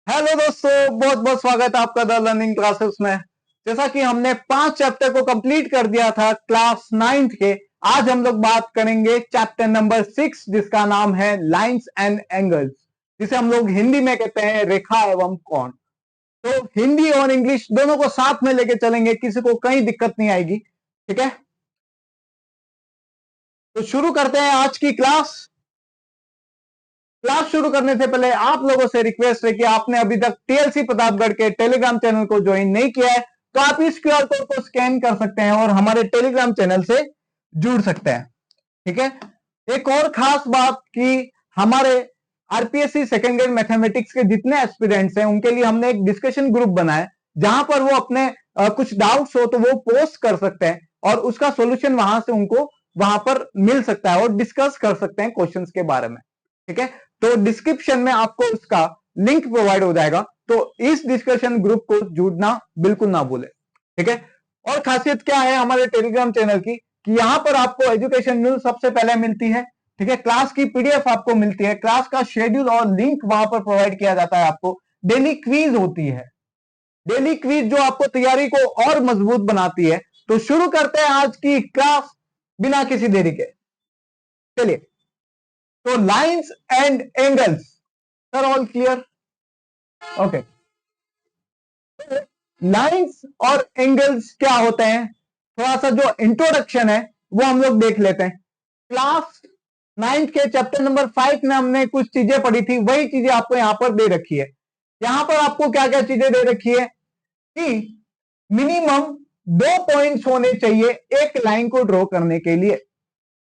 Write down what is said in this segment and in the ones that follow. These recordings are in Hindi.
हेलो दोस्तों, बहुत बहुत स्वागत है आपका द लर्निंग क्लासेस में। जैसा कि हमने 5 चैप्टर को कंप्लीट कर दिया था क्लास 9th के, आज हम लोग बात करेंगे चैप्टर नंबर 6 जिसका नाम है लाइंस एंड एंगल्स, जिसे हम लोग हिंदी में कहते हैं रेखा एवं कोण। तो हिंदी और इंग्लिश दोनों को साथ में लेके चलेंगे, किसी को कहीं दिक्कत नहीं आएगी। ठीक है, तो शुरू करते हैं आज की क्लास। क्लास शुरू करने से पहले आप लोगों से रिक्वेस्ट है कि आपने अभी तक टीएलसी प्रतापगढ़ के टेलीग्राम चैनल को ज्वाइन नहीं किया है तो आप इस क्यूआर कोड को स्कैन कर सकते हैं और हमारे टेलीग्राम चैनल से जुड़ सकते हैं। ठीक है, एक और खास बात कि हमारे आरपीएससी सेकेंड ग्रेड मैथमेटिक्स के जितने एस्पिरेंट्स हैं उनके लिए हमने एक डिस्कशन ग्रुप बनाया जहां पर वो अपने कुछ डाउट्स हो तो वो पोस्ट कर सकते हैं और उसका सोल्यूशन वहां से उनको वहां पर मिल सकता है और डिस्कस कर सकते हैं क्वेश्चंस के बारे में। ठीक है, तो डिस्क्रिप्शन में आपको उसका लिंक प्रोवाइड हो जाएगा, तो इस डिस्कशन ग्रुप को जुड़ना बिल्कुल ना भूले। ठीक है, और खासियत क्या है हमारे टेलीग्राम चैनल की कि यहां पर आपको एजुकेशन न्यूज सबसे पहले मिलती है। ठीक है, क्लास की पीडीएफ आपको मिलती है, क्लास का शेड्यूल और लिंक वहां पर प्रोवाइड किया जाता है आपको। डेली क्विज होती है, डेली क्विज जो आपको तैयारी को और मजबूत बनाती है। तो शुरू करते हैं आज की क्लास बिना किसी देरी के। चलिए, तो lines and angles, sir all clear? Okay, lines और एंगल्स क्या होते हैं, थोड़ा सा जो इंट्रोडक्शन है वो हम लोग देख लेते हैं। क्लास 9th के चैप्टर नंबर 5 में हमने कुछ चीजें पढ़ी थी, वही चीजें आपको यहां पर दे रखी है। यहां पर आपको क्या क्या चीजें दे रखी है कि मिनिमम 2 पॉइंट्स होने चाहिए एक लाइन को ड्रॉ करने के लिए।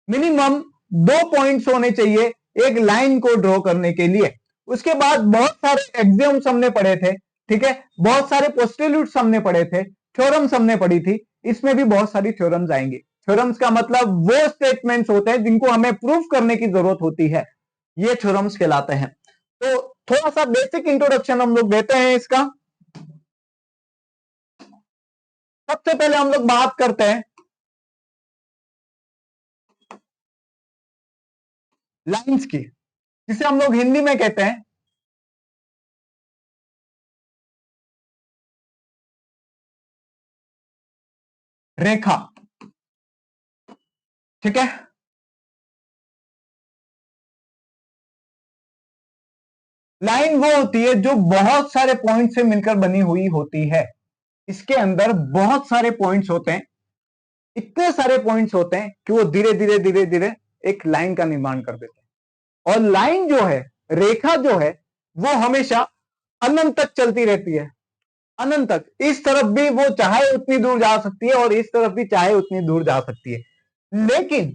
मिनिमम 2 पॉइंट्स होने चाहिए एक लाइन को ड्रॉ करने के लिए। उसके बाद बहुत सारे एक्सियम्स हमने पढ़े थे। ठीक है, बहुत सारे पोस्टिल्यूट्स हमने पढ़े थे, थ्योरम्स हमने पढ़ी थी। इसमें भी बहुत सारी थ्योरम्स आएंगी। थ्योरम्स का मतलब वो स्टेटमेंट्स होते हैं जिनको हमें प्रूफ करने की जरूरत होती है, ये थ्योरम्स कहलाते हैं। तो थोड़ा सा बेसिक इंट्रोडक्शन हम लोग देते हैं इसका। सबसे पहले हम लोग बात करते हैं लाइंस की, जिसे हम लोग हिंदी में कहते हैं रेखा। ठीक है, लाइन वो होती है जो बहुत सारे पॉइंट से मिलकर बनी हुई होती है। इसके अंदर बहुत सारे पॉइंट्स होते हैं, इतने सारे पॉइंट्स होते हैं कि वो धीरे धीरे धीरे धीरे एक लाइन का निर्माण कर देते हैं। और लाइन जो है, रेखा जो है, वो हमेशा अनंत तक चलती रहती है, अनंत तक। इस तरफ भी वो चाहे उतनी दूर जा सकती है और इस तरफ भी चाहे उतनी दूर जा सकती है। लेकिन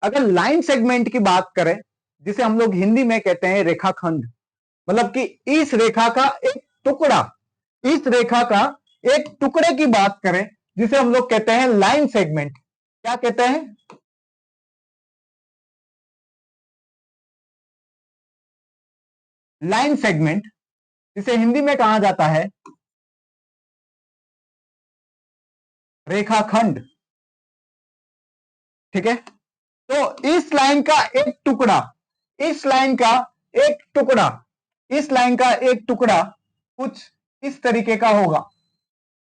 अगर लाइन सेगमेंट की बात करें, जिसे हम लोग हिंदी में कहते हैं रेखाखंड, मतलब कि इस रेखा का एक टुकड़ा, इस रेखा का एक टुकड़े की बात करें जिसे हम लोग कहते हैं लाइन सेगमेंट। क्या कहते हैं? लाइन सेगमेंट, जिसे हिंदी में कहा जाता है रेखाखंड। ठीक है, तो इस लाइन का एक टुकड़ा, इस लाइन का एक टुकड़ा, इस लाइन का एक टुकड़ा कुछ इस तरीके का होगा।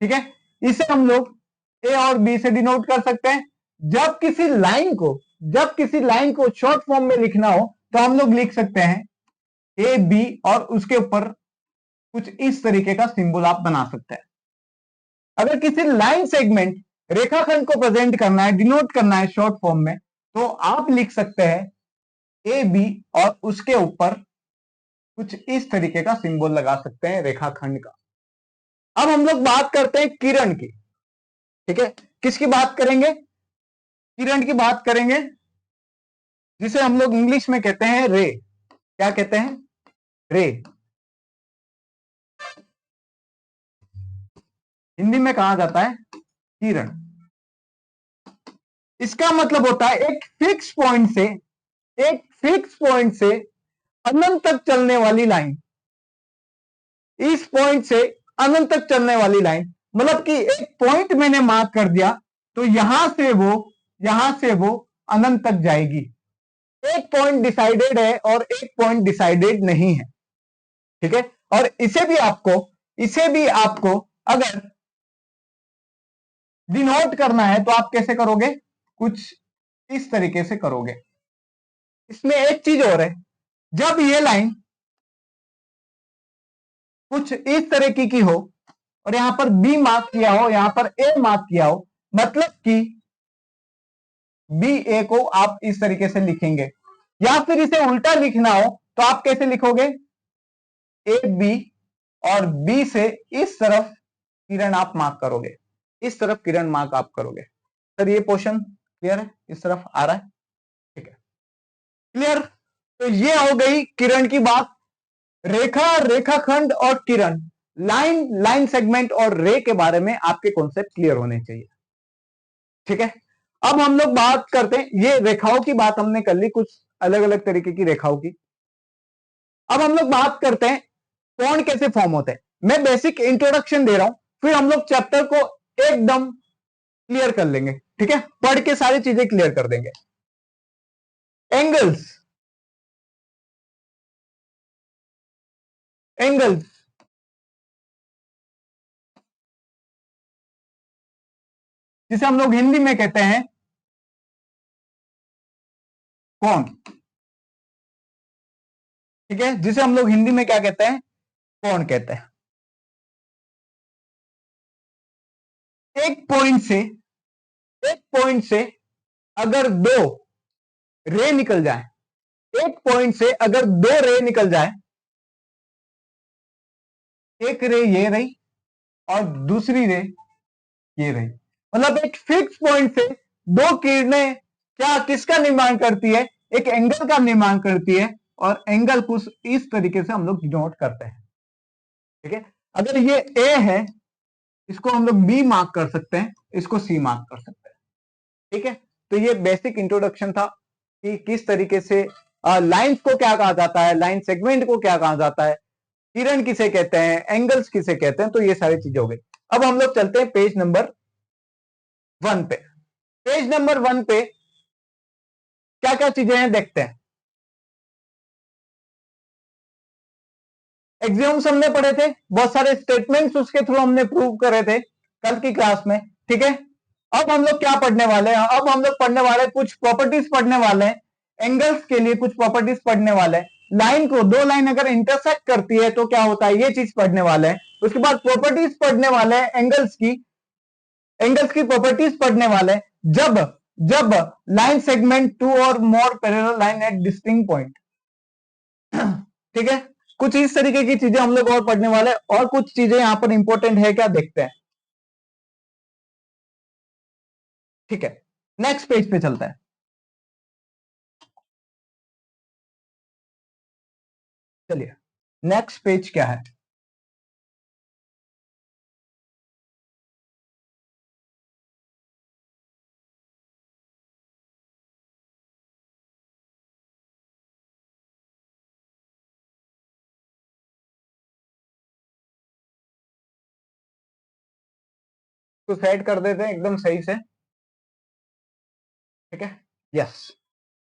ठीक है, इसे हम लोग ए और बी से डिनोट कर सकते हैं। जब किसी लाइन को, जब किसी लाइन को शॉर्ट फॉर्म में लिखना हो तो हम लोग लिख सकते हैं ए बी और उसके ऊपर कुछ इस तरीके का सिंबल आप बना सकते हैं। अगर किसी लाइन सेगमेंट, रेखाखंड को प्रेजेंट करना है, डिनोट करना है शॉर्ट फॉर्म में, तो आप लिख सकते हैं ए बी और उसके ऊपर कुछ इस तरीके का सिंबल लगा सकते हैं रेखाखंड का। अब हम लोग बात करते हैं किरण की। ठीक है, किसकी बात करेंगे? किरण की बात करेंगे, जिसे हम लोग इंग्लिश में कहते हैं रे। क्या कहते हैं? रे। हिंदी में कहा जाता है किरण। इसका मतलब होता है एक फिक्स पॉइंट से, एक फिक्स पॉइंट से अनंत तक चलने वाली लाइन। इस पॉइंट से अनंत तक चलने वाली लाइन, मतलब कि एक पॉइंट मैंने मार्क कर दिया तो यहां से वो अनंत तक जाएगी। एक पॉइंट डिसाइडेड है और एक पॉइंट डिसाइडेड नहीं है। ठीक है, और इसे भी आपको अगर डिनोट करना है तो आप कैसे करोगे, कुछ इस तरीके से करोगे। इसमें एक चीज और है, जब ये लाइन कुछ इस तरीके की हो और यहां पर बी मार्क किया हो, यहां पर ए मार्क किया हो, मतलब कि बी ए को आप इस तरीके से लिखेंगे, या फिर इसे उल्टा लिखना हो तो आप कैसे लिखोगे, ए बी और बी से इस तरफ किरण आप मार्क करोगे, इस तरफ किरण मार्क आप करोगे। सर ये पोर्शन क्लियर है, इस तरफ आ रहा है, ठीक है, क्लियर। तो ये हो गई किरण की बात। रेखा, रेखाखंड और किरण, लाइन, लाइन सेगमेंट और रे के बारे में आपके कॉन्सेप्ट क्लियर होने चाहिए, ठीक है। अब हम लोग बात करते हैं, ये रेखाओं की बात हमने कर ली, कुछ अलग अलग तरीके की रेखाओं की। अब हम लोग बात करते हैं कोण कैसे फॉर्म होते हैं। मैं बेसिक इंट्रोडक्शन दे रहा हूं, फिर हम लोग चैप्टर को एकदम क्लियर कर लेंगे, ठीक है, पढ़ के सारी चीजें क्लियर कर देंगे। एंगल्स, एंगल्स जिसे हम लोग हिंदी में कहते हैं कोण, ठीक है, जिसे हम लोग हिंदी में क्या कहते हैं, कोण कहते हैं। एक पॉइंट से अगर दो रे निकल जाए, एक पॉइंट से अगर दो रे निकल जाए, एक रे ये रही और दूसरी रे ये रही, मतलब एक फिक्स पॉइंट से दो किरणें क्या किसका निर्माण करती है, एक एंगल का निर्माण करती है, और एंगल कुछ इस तरीके से हम लोग डिनोट करते हैं, ठीक है। अगर ये ए है, इसको हम लोग बी मार्क कर सकते हैं, इसको सी मार्क कर सकते हैं, ठीक है। तो ये बेसिक इंट्रोडक्शन था कि किस तरीके से लाइंस को क्या कहा जाता है, लाइन सेगमेंट को क्या कहा जाता है, किरण किसे कहते हैं, एंगल्स किसे कहते हैं, तो ये सारी चीजें हो गई। अब हम लोग चलते हैं पेज नंबर 1 पे। पेज नंबर 1 पे क्या क्या चीजें हैं देखते हैं। एक्सियोम्स हमने पढ़े थे, बहुत सारे स्टेटमेंट्स उसके थ्रू हमने प्रूव करे थे कल की क्लास में, ठीक है। अब हम लोग क्या पढ़ने वाले हैं, अब हम लोग पढ़ने वाले हैं कुछ प्रॉपर्टीज पढ़ने वाले हैं, एंगल्स के लिए कुछ प्रॉपर्टीज पढ़ने वाले हैं। लाइन को, दो लाइन अगर इंटरसेक्ट करती है तो क्या होता है, ये चीज पढ़ने वाले हैं। उसके बाद प्रॉपर्टीज पढ़ने वाले हैं एंगल्स की, एंगल्स की प्रॉपर्टीज पढ़ने वाले हैं जब जब line segment two or more parallel line at distinct point, ठीक है। कुछ इस तरीके की चीजें हम लोग और पढ़ने वाले हैं, और कुछ चीजें यहां पर इंपॉर्टेंट है क्या देखते हैं, ठीक है। नेक्स्ट पेज पे चलता है, चलिए नेक्स्ट पेज क्या है। तो सेट कर देते हैं एकदम सही से, ठीक है, यस,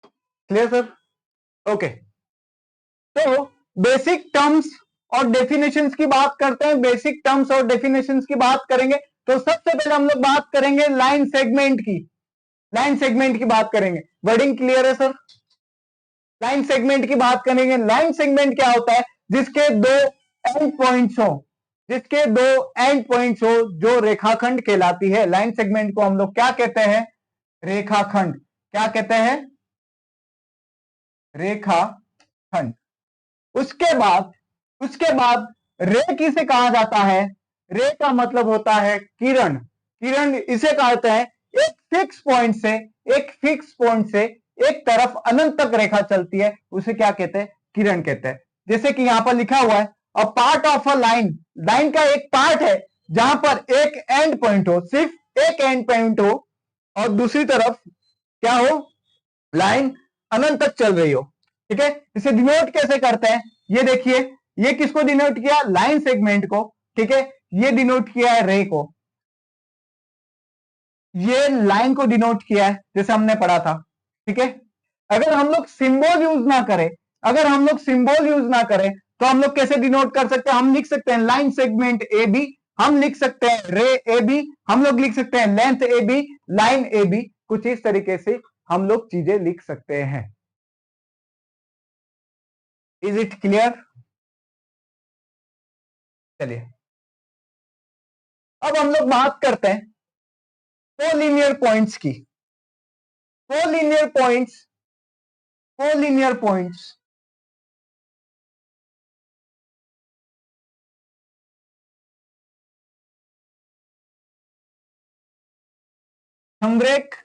क्लियर सर, ओके। तो बेसिक टर्म्स और डेफिनेशंस की बात करते हैं, बेसिक टर्म्स और डेफिनेशंस की बात करेंगे। तो सबसे पहले हम लोग बात करेंगे लाइन सेगमेंट की, लाइन सेगमेंट की बात करेंगे। वर्डिंग क्लियर है सर, लाइन सेगमेंट की बात करेंगे। लाइन सेगमेंट क्या होता है, जिसके दो एंड पॉइंट्स हो, जिसके दो एंड पॉइंट्स हो, जो रेखाखंड कहलाती है। लाइन सेगमेंट को हम लोग क्या कहते हैं, रेखाखंड, क्या कहते हैं, रेखाखंड। उसके बाद रे किसे कहा जाता है, रे का मतलब होता है किरण, किरण इसे कहते हैं एक फिक्स पॉइंट से, एक फिक्स पॉइंट से एक तरफ अनंत तक रेखा चलती है, उसे क्या कहते हैं, किरण कहते हैं। जैसे कि यहां पर लिखा हुआ है, a part of a line, line का एक पार्ट है जहां पर एक एंड पॉइंट हो, सिर्फ एक एंड पॉइंट हो, और दूसरी तरफ क्या हो, लाइन अनंत तक चल रही हो, ठीक है। इसे डिनोट कैसे करते हैं, ये देखिए, ये किसको डिनोट किया, लाइन सेगमेंट को, ठीक है। ये डिनोट किया है रे को, ये लाइन को डिनोट किया है जैसे हमने पढ़ा था, ठीक है। अगर हम लोग सिंबल यूज ना करें, अगर हम लोग सिंबल यूज ना करें तो हम लोग कैसे डिनोट कर सकते हैं? हम लिख सकते हैं लाइन सेगमेंट ए बी, हम लिख सकते हैं रे ए बी, हम लोग लिख सकते हैं length A B, line A B. कुछ इस तरीके से हम लोग चीजें लिख सकते हैं। Is it clear? चलिए अब हम लोग बात करते हैं कोलिनियर पॉइंट्स की। कोलिनियर पॉइंट्स, कोलिनियर पॉइंट्स समरेख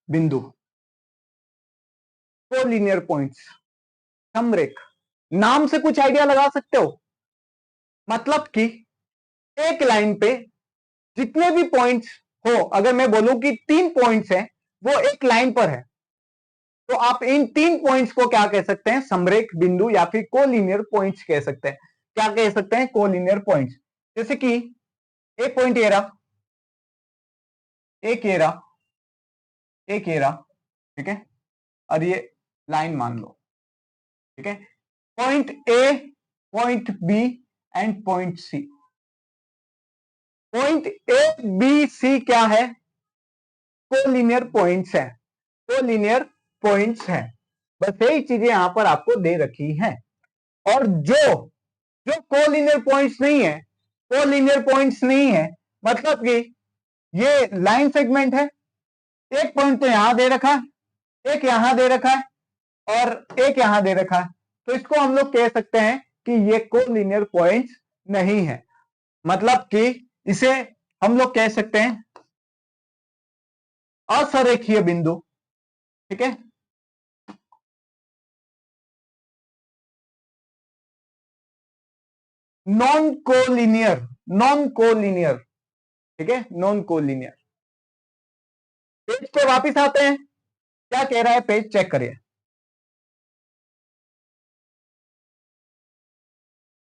बिंदु, कोलिनियर पॉइंट्स समरेख, नाम से कुछ आइडिया लगा सकते हो? मतलब कि एक लाइन पे जितने भी पॉइंट्स हो, अगर मैं बोलूं कि 3 पॉइंट्स हैं, वो एक लाइन पर है, तो आप इन 3 पॉइंट्स को क्या कह सकते हैं? समरेख बिंदु या फिर कोलिनियर पॉइंट्स कह सकते हैं। क्या कह सकते हैं? Collinear points. जैसे कि एक पॉइंट ये रहा, एक ये रहा, एक ये रहा, ठीक है, और ये लाइन मान लो, ठीक है, point A, point B and point C. Point A B C क्या है? कोलिनियर पॉइंट्स है, कोलिनियर पॉइंट्स है। बस यही चीजें यहां पर आपको दे रखी हैं। और जो जो कोलिनियर पॉइंट्स नहीं है, कोलिनियर पॉइंट्स नहीं है, मतलब कि ये लाइन सेगमेंट है, एक पॉइंट तो यहां दे रखा है, एक यहां दे रखा है, और एक यहां दे रखा है, तो इसको हम लोग कह सकते हैं कि ये कोलिनियर पॉइंट्स नहीं है। मतलब कि इसे हम लोग कह सकते हैं असरेखीय बिंदु, ठीक है। नॉन कोलिनियर, नॉन कोलिनियर, ठीक है, नॉन कोलिनियर। पेज पे वापिस आते हैं, क्या कह रहा है पेज, चेक करिए।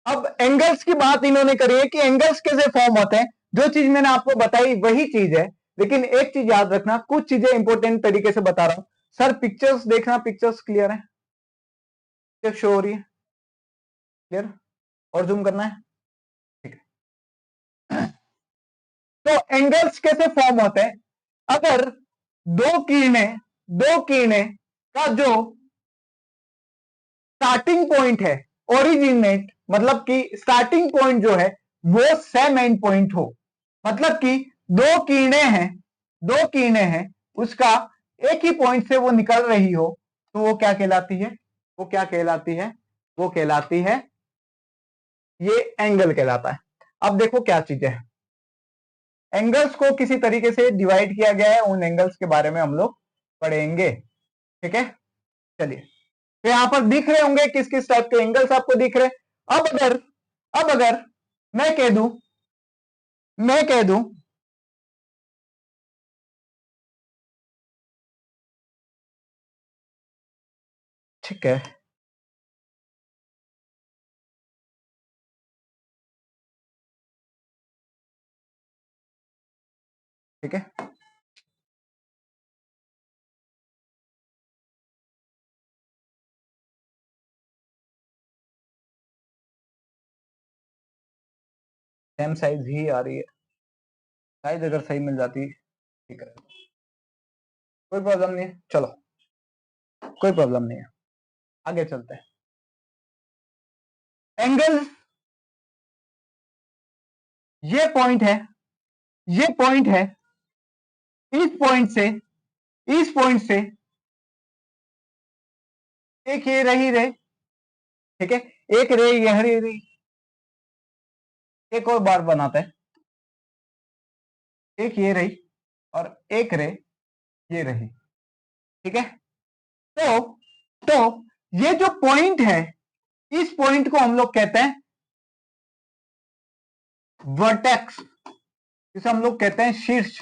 अब एंगल्स की बात इन्होंने करी है कि एंगल्स कैसे फॉर्म होते हैं। जो चीज मैंने आपको बताई वही चीज है, लेकिन एक चीज याद रखना, कुछ चीजें इंपॉर्टेंट तरीके से बता रहा हूं। सर पिक्चर्स देखना, पिक्चर्स क्लियर है, पिक्चर शो हो रही है, क्लियर, और जूम करना है, ठीक है। तो एंगल्स कैसे फॉर्म होते हैं? अगर दो किरणें का जो स्टार्टिंग पॉइंट है, ओरिजिनेट, मतलब कि स्टार्टिंग पॉइंट जो है वो सेम एंड पॉइंट हो, मतलब कि दो किरणें हैं, उसका एक ही पॉइंट से वो निकल रही हो, तो वो क्या कहलाती है? वो क्या कहलाती है? वो कहलाती है, ये एंगल कहलाता है। अब देखो क्या चीजें हैं, एंगल्स को किसी तरीके से डिवाइड किया गया है, उन एंगल्स के बारे में हम लोग पढ़ेंगे, ठीक है। चलिए, तो यहां पर दिख रहे होंगे किस किस टाइप के एंगल्स आपको दिख रहे। अब अगर मैं कह दूं ठीक है, ठीक है, सेम साइज ही आ रही है, साइज अगर सही मिल जाती ठीक है, कोई प्रॉब्लम नहीं है, चलो कोई प्रॉब्लम नहीं है, आगे चलते हैं। एंगल, ये पॉइंट है, ये पॉइंट है, इस पॉइंट से, इस पॉइंट से एक ये रही रे, ठीक है, एक रे यह रही, एक और बार बनाते हैं, एक ये रही और एक रे ये रही, ठीक है। तो तो ये जो पॉइंट है, इस पॉइंट को हम लोग कहते हैं वर्टेक्स, जिसे हम लोग कहते हैं शीर्ष,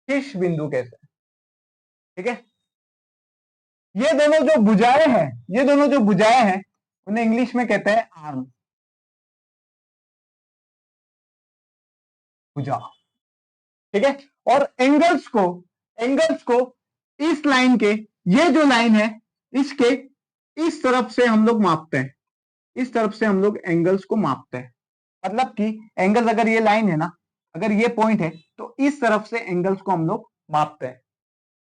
शीर्ष बिंदु कहते हैं, ठीक है। ये दोनों जो भुजाएं हैं, ये दोनों जो भुजाएं हैं, उन्हें इंग्लिश में कहते हैं आर्म, भुजा, ठीक है। और एंगल्स को इस लाइन के, ये जो लाइन है इसके इस तरफ से हम लोग मापते हैं, इस तरफ से हम लोग एंगल्स को मापते हैं। मतलब कि एंगल, अगर ये लाइन है ना, अगर ये पॉइंट है तो इस तरफ से एंगल्स को हम लोग मापते हैं।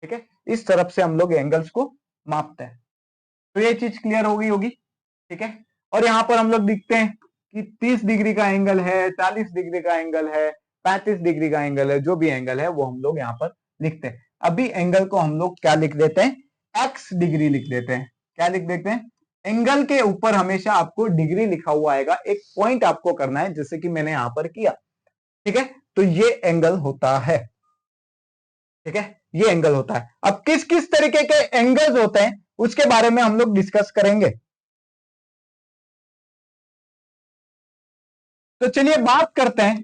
ठीक है, इस तरफ से हम लोग एंगल्स को मापते हैं। तो ये चीज क्लियर हो गई होगी। ठीक है, और यहां पर हम लोग दिखते हैं कि 30 डिग्री का एंगल है, 40 डिग्री का एंगल है, 35 डिग्री का एंगल है, जो भी एंगल है वो हम लोग यहाँ पर लिखते हैं। अभी एंगल को हम लोग क्या लिख देते हैं, एक्स डिग्री लिख देते हैं। क्या लिख देते हैं, एंगल के ऊपर हमेशा आपको डिग्री लिखा हुआ आएगा, एक पॉइंट आपको करना है, जैसे कि मैंने यहां पर किया। ठीक है, तो ये एंगल होता है। ठीक है, ये एंगल होता है। अब किस किस तरीके के एंगल्स होते हैं उसके बारे में हम लोग डिस्कस करेंगे। तो चलिए बात करते हैं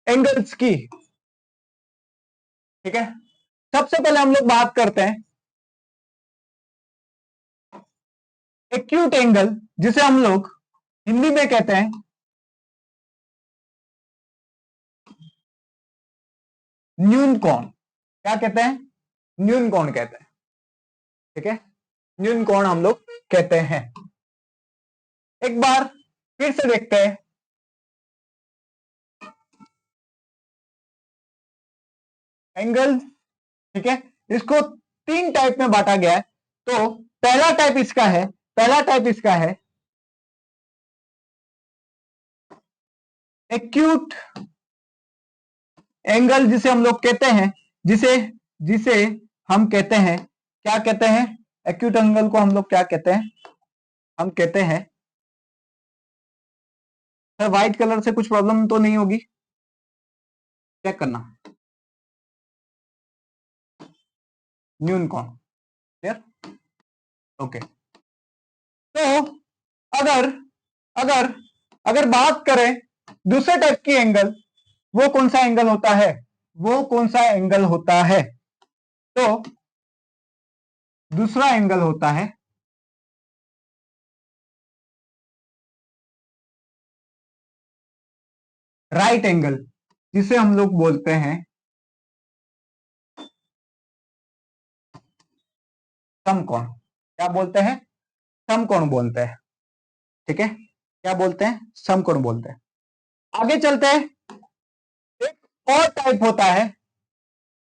एंगल्स की। ठीक है, सबसे पहले हम लोग बात करते हैं एक्यूट एंगल, जिसे हम लोग हिंदी में कहते हैं न्यून कोण। क्या कहते हैं, न्यून कोण कहते हैं। ठीक है, न्यून कोण हम लोग कहते हैं। एक बार फिर से देखते हैं, एंगल। ठीक है, इसको 3 टाइप में बांटा गया है। तो पहला टाइप इसका है, पहला टाइप इसका है एक्यूट एंगल, जिसे हम लोग कहते हैं, जिसे जिसे हम कहते हैं, क्या कहते हैं, एक्यूट एंगल को हम लोग क्या कहते हैं, हम कहते हैं, सर व्हाइट कलर से कुछ प्रॉब्लम तो नहीं होगी, चेक करना। न्यून कोण, क्लियर, ओके। तो अगर अगर अगर बात करें दूसरे टाइप की एंगल, वो कौन सा एंगल होता है, वो कौन सा एंगल होता है, तो दूसरा एंगल होता है राइट एंगल, जिसे हम लोग बोलते हैं समकोण। क्या बोलते हैं, समकोण बोलते हैं। ठीक है, क्या बोलते हैं, समकोण बोलते हैं। आगे चलते हैं, एक और टाइप होता है,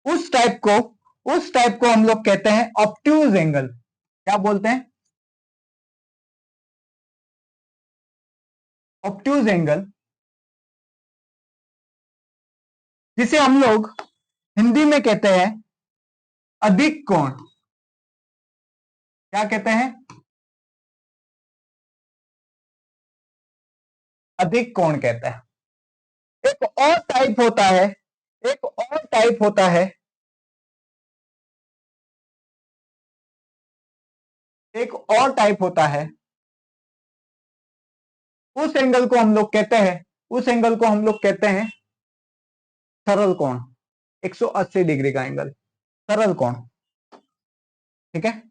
उस टाइप को हम लोग कहते हैं ऑब्ट्यूज एंगल। क्या बोलते हैं, ऑब्ट्यूज एंगल, जिसे हम लोग हिंदी में कहते हैं अधिक कोण। क्या कहते हैं, अधिक कोण कहते हैं। एक और टाइप होता है, एक और टाइप होता है, एक और टाइप होता है, उस एंगल को हम लोग कहते हैं, उस एंगल को हम लोग कहते हैं सरल कोण, 180 डिग्री का एंगल, सरल कोण। ठीक है,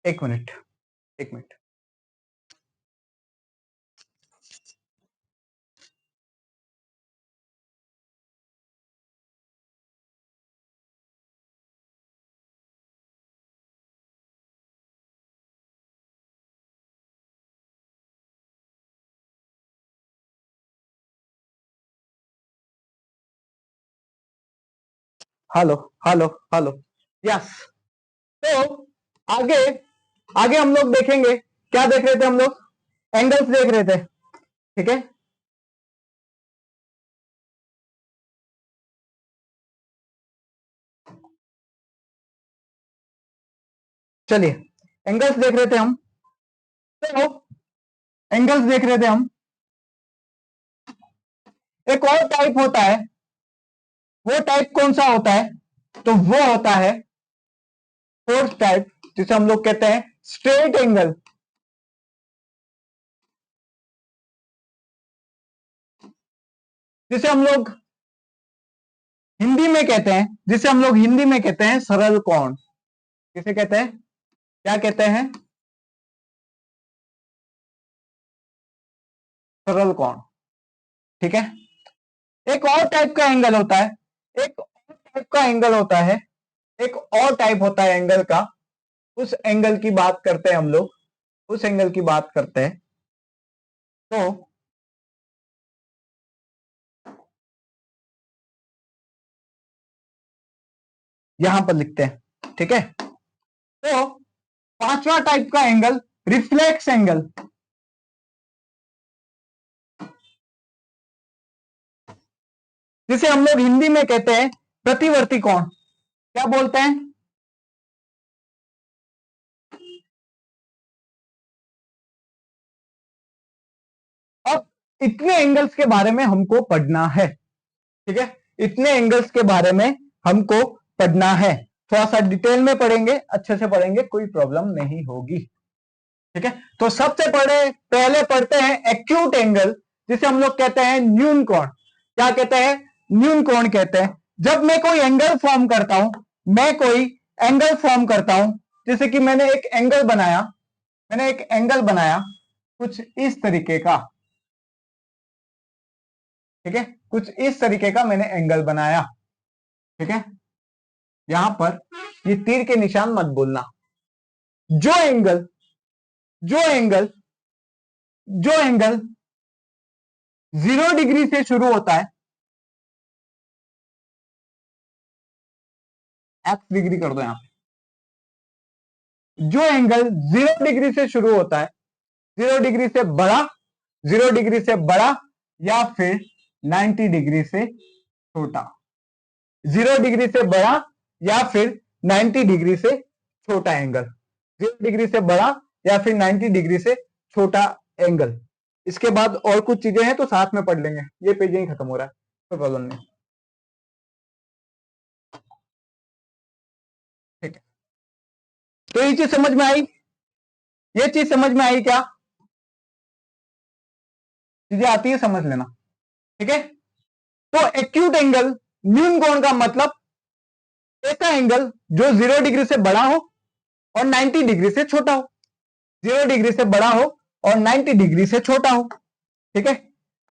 एक मिनट, एक minute. Hello, hello, hello, yes. तो आगे आगे हम लोग देखेंगे, क्या देख रहे थे हम लोग, एंगल्स देख रहे थे। ठीक है, चलिए एंगल्स देख रहे थे हम। तो एंगल्स देख रहे थे हम, एक और टाइप होता है, वो टाइप कौन सा होता है, तो वो होता है फोर्थ टाइप, जिसे हम लोग कहते हैं स्ट्रेट एंगल। जिसे हम लोग हिंदी में कहते हैं, जिसे हम लोग हिंदी में कहते हैं सरल कोण। किसे कहते हैं, क्या कहते हैं, सरल कोण। ठीक है, एक और टाइप का एंगल होता है, एक और टाइप का एंगल होता है, एक और टाइप होता है एंगल का, उस एंगल की बात करते हैं हम लोग, उस एंगल की बात करते हैं। तो यहां पर लिखते हैं, ठीक है। तो पांचवा टाइप का एंगल रिफ्लेक्स एंगल, जिसे हम लोग हिंदी में कहते हैं प्रतिवर्ती कोण। क्या बोलते हैं? अब इतने एंगल्स के बारे में हमको पढ़ना है, ठीक है, इतने एंगल्स के बारे में हमको पढ़ना है। थोड़ा सा डिटेल में पढ़ेंगे, अच्छे से पढ़ेंगे, कोई प्रॉब्लम नहीं होगी, ठीक है। तो सबसे पहले पढ़ते हैं एक्यूट एंगल, जिसे हम लोग कहते हैं न्यून कोण। क्या कहते हैं? न्यून कोण कहते हैं। जब मैं कोई एंगल फॉर्म करता हूं, मैं कोई एंगल फॉर्म करता हूं, जैसे कि मैंने एक एंगल बनाया, मैंने एक एंगल बनाया कुछ इस तरीके का, ठीक है, कुछ इस तरीके का मैंने एंगल बनाया, ठीक है। यहां पर ये तीर के निशान मत बोलना। जो एंगल जो एंगल जो एंगल 0 डिग्री से शुरू होता है, एक्स डिग्री कर दो यहां पे, जो एंगल 0 डिग्री से शुरू होता है, 0 डिग्री से बड़ा, 0 डिग्री से बड़ा, या फिर 90 डिग्री से छोटा, 0 डिग्री से बड़ा या फिर 90 डिग्री से छोटा एंगल, 0 डिग्री से बड़ा या फिर 90 डिग्री से छोटा एंगल। इसके बाद और कुछ चीजें हैं तो साथ में पढ़ लेंगे, ये पेज ही खत्म हो रहा है, कोई प्रॉब्लम नहीं, ठीक है। तो ये चीज समझ में आई, ये चीज समझ में आई क्या? चीजें आती है समझ लेना, ठीक है। तो एक्यूट एंगल, न्यून कोण का मतलब ऐसा एंगल जो 0 डिग्री से बड़ा हो और 90 डिग्री से छोटा हो, 0 डिग्री से बड़ा हो और 90 डिग्री से छोटा हो, ठीक है।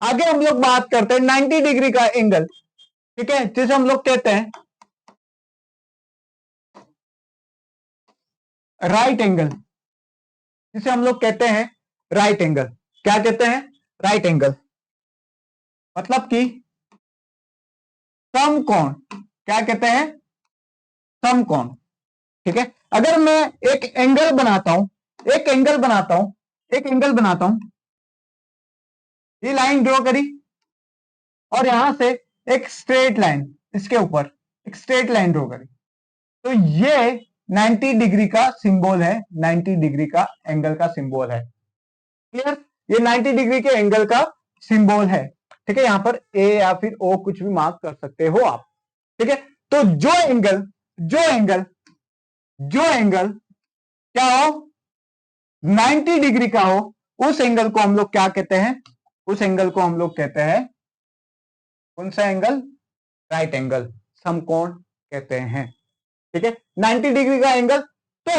आगे हम लोग बात करते हैं 90 डिग्री का एंगल, ठीक है, जिसे हम लोग कहते हैं राइट एंगल, जिसे हम लोग कहते हैं राइट एंगल। क्या कहते हैं? Right angle. मतलब कि समकोण। क्या कहते हैं? समकोण, ठीक है। अगर मैं एक एंगल बनाता हूं, एक एंगल बनाता हूं, एक एंगल बनाता हूं, ये लाइन ड्रॉ करी और यहां से एक स्ट्रेट लाइन, इसके ऊपर एक स्ट्रेट लाइन ड्रॉ करी, तो ये 90 डिग्री का सिंबल है, 90 डिग्री का एंगल का सिंबल है, क्लियर? ये 90 डिग्री के एंगल का सिंबल है, ठीक है। यहां पर ए या फिर ओ कुछ भी मार्क कर सकते हो आप, ठीक है। तो जो एंगल क्या हो, 90 डिग्री का हो, उस एंगल को हम लोग क्या कहते हैं? उस एंगल को हम लोग कहते हैं, कौन सा एंगल? राइट एंगल, समकोण कहते हैं, ठीक है। 90 डिग्री का एंगल। तो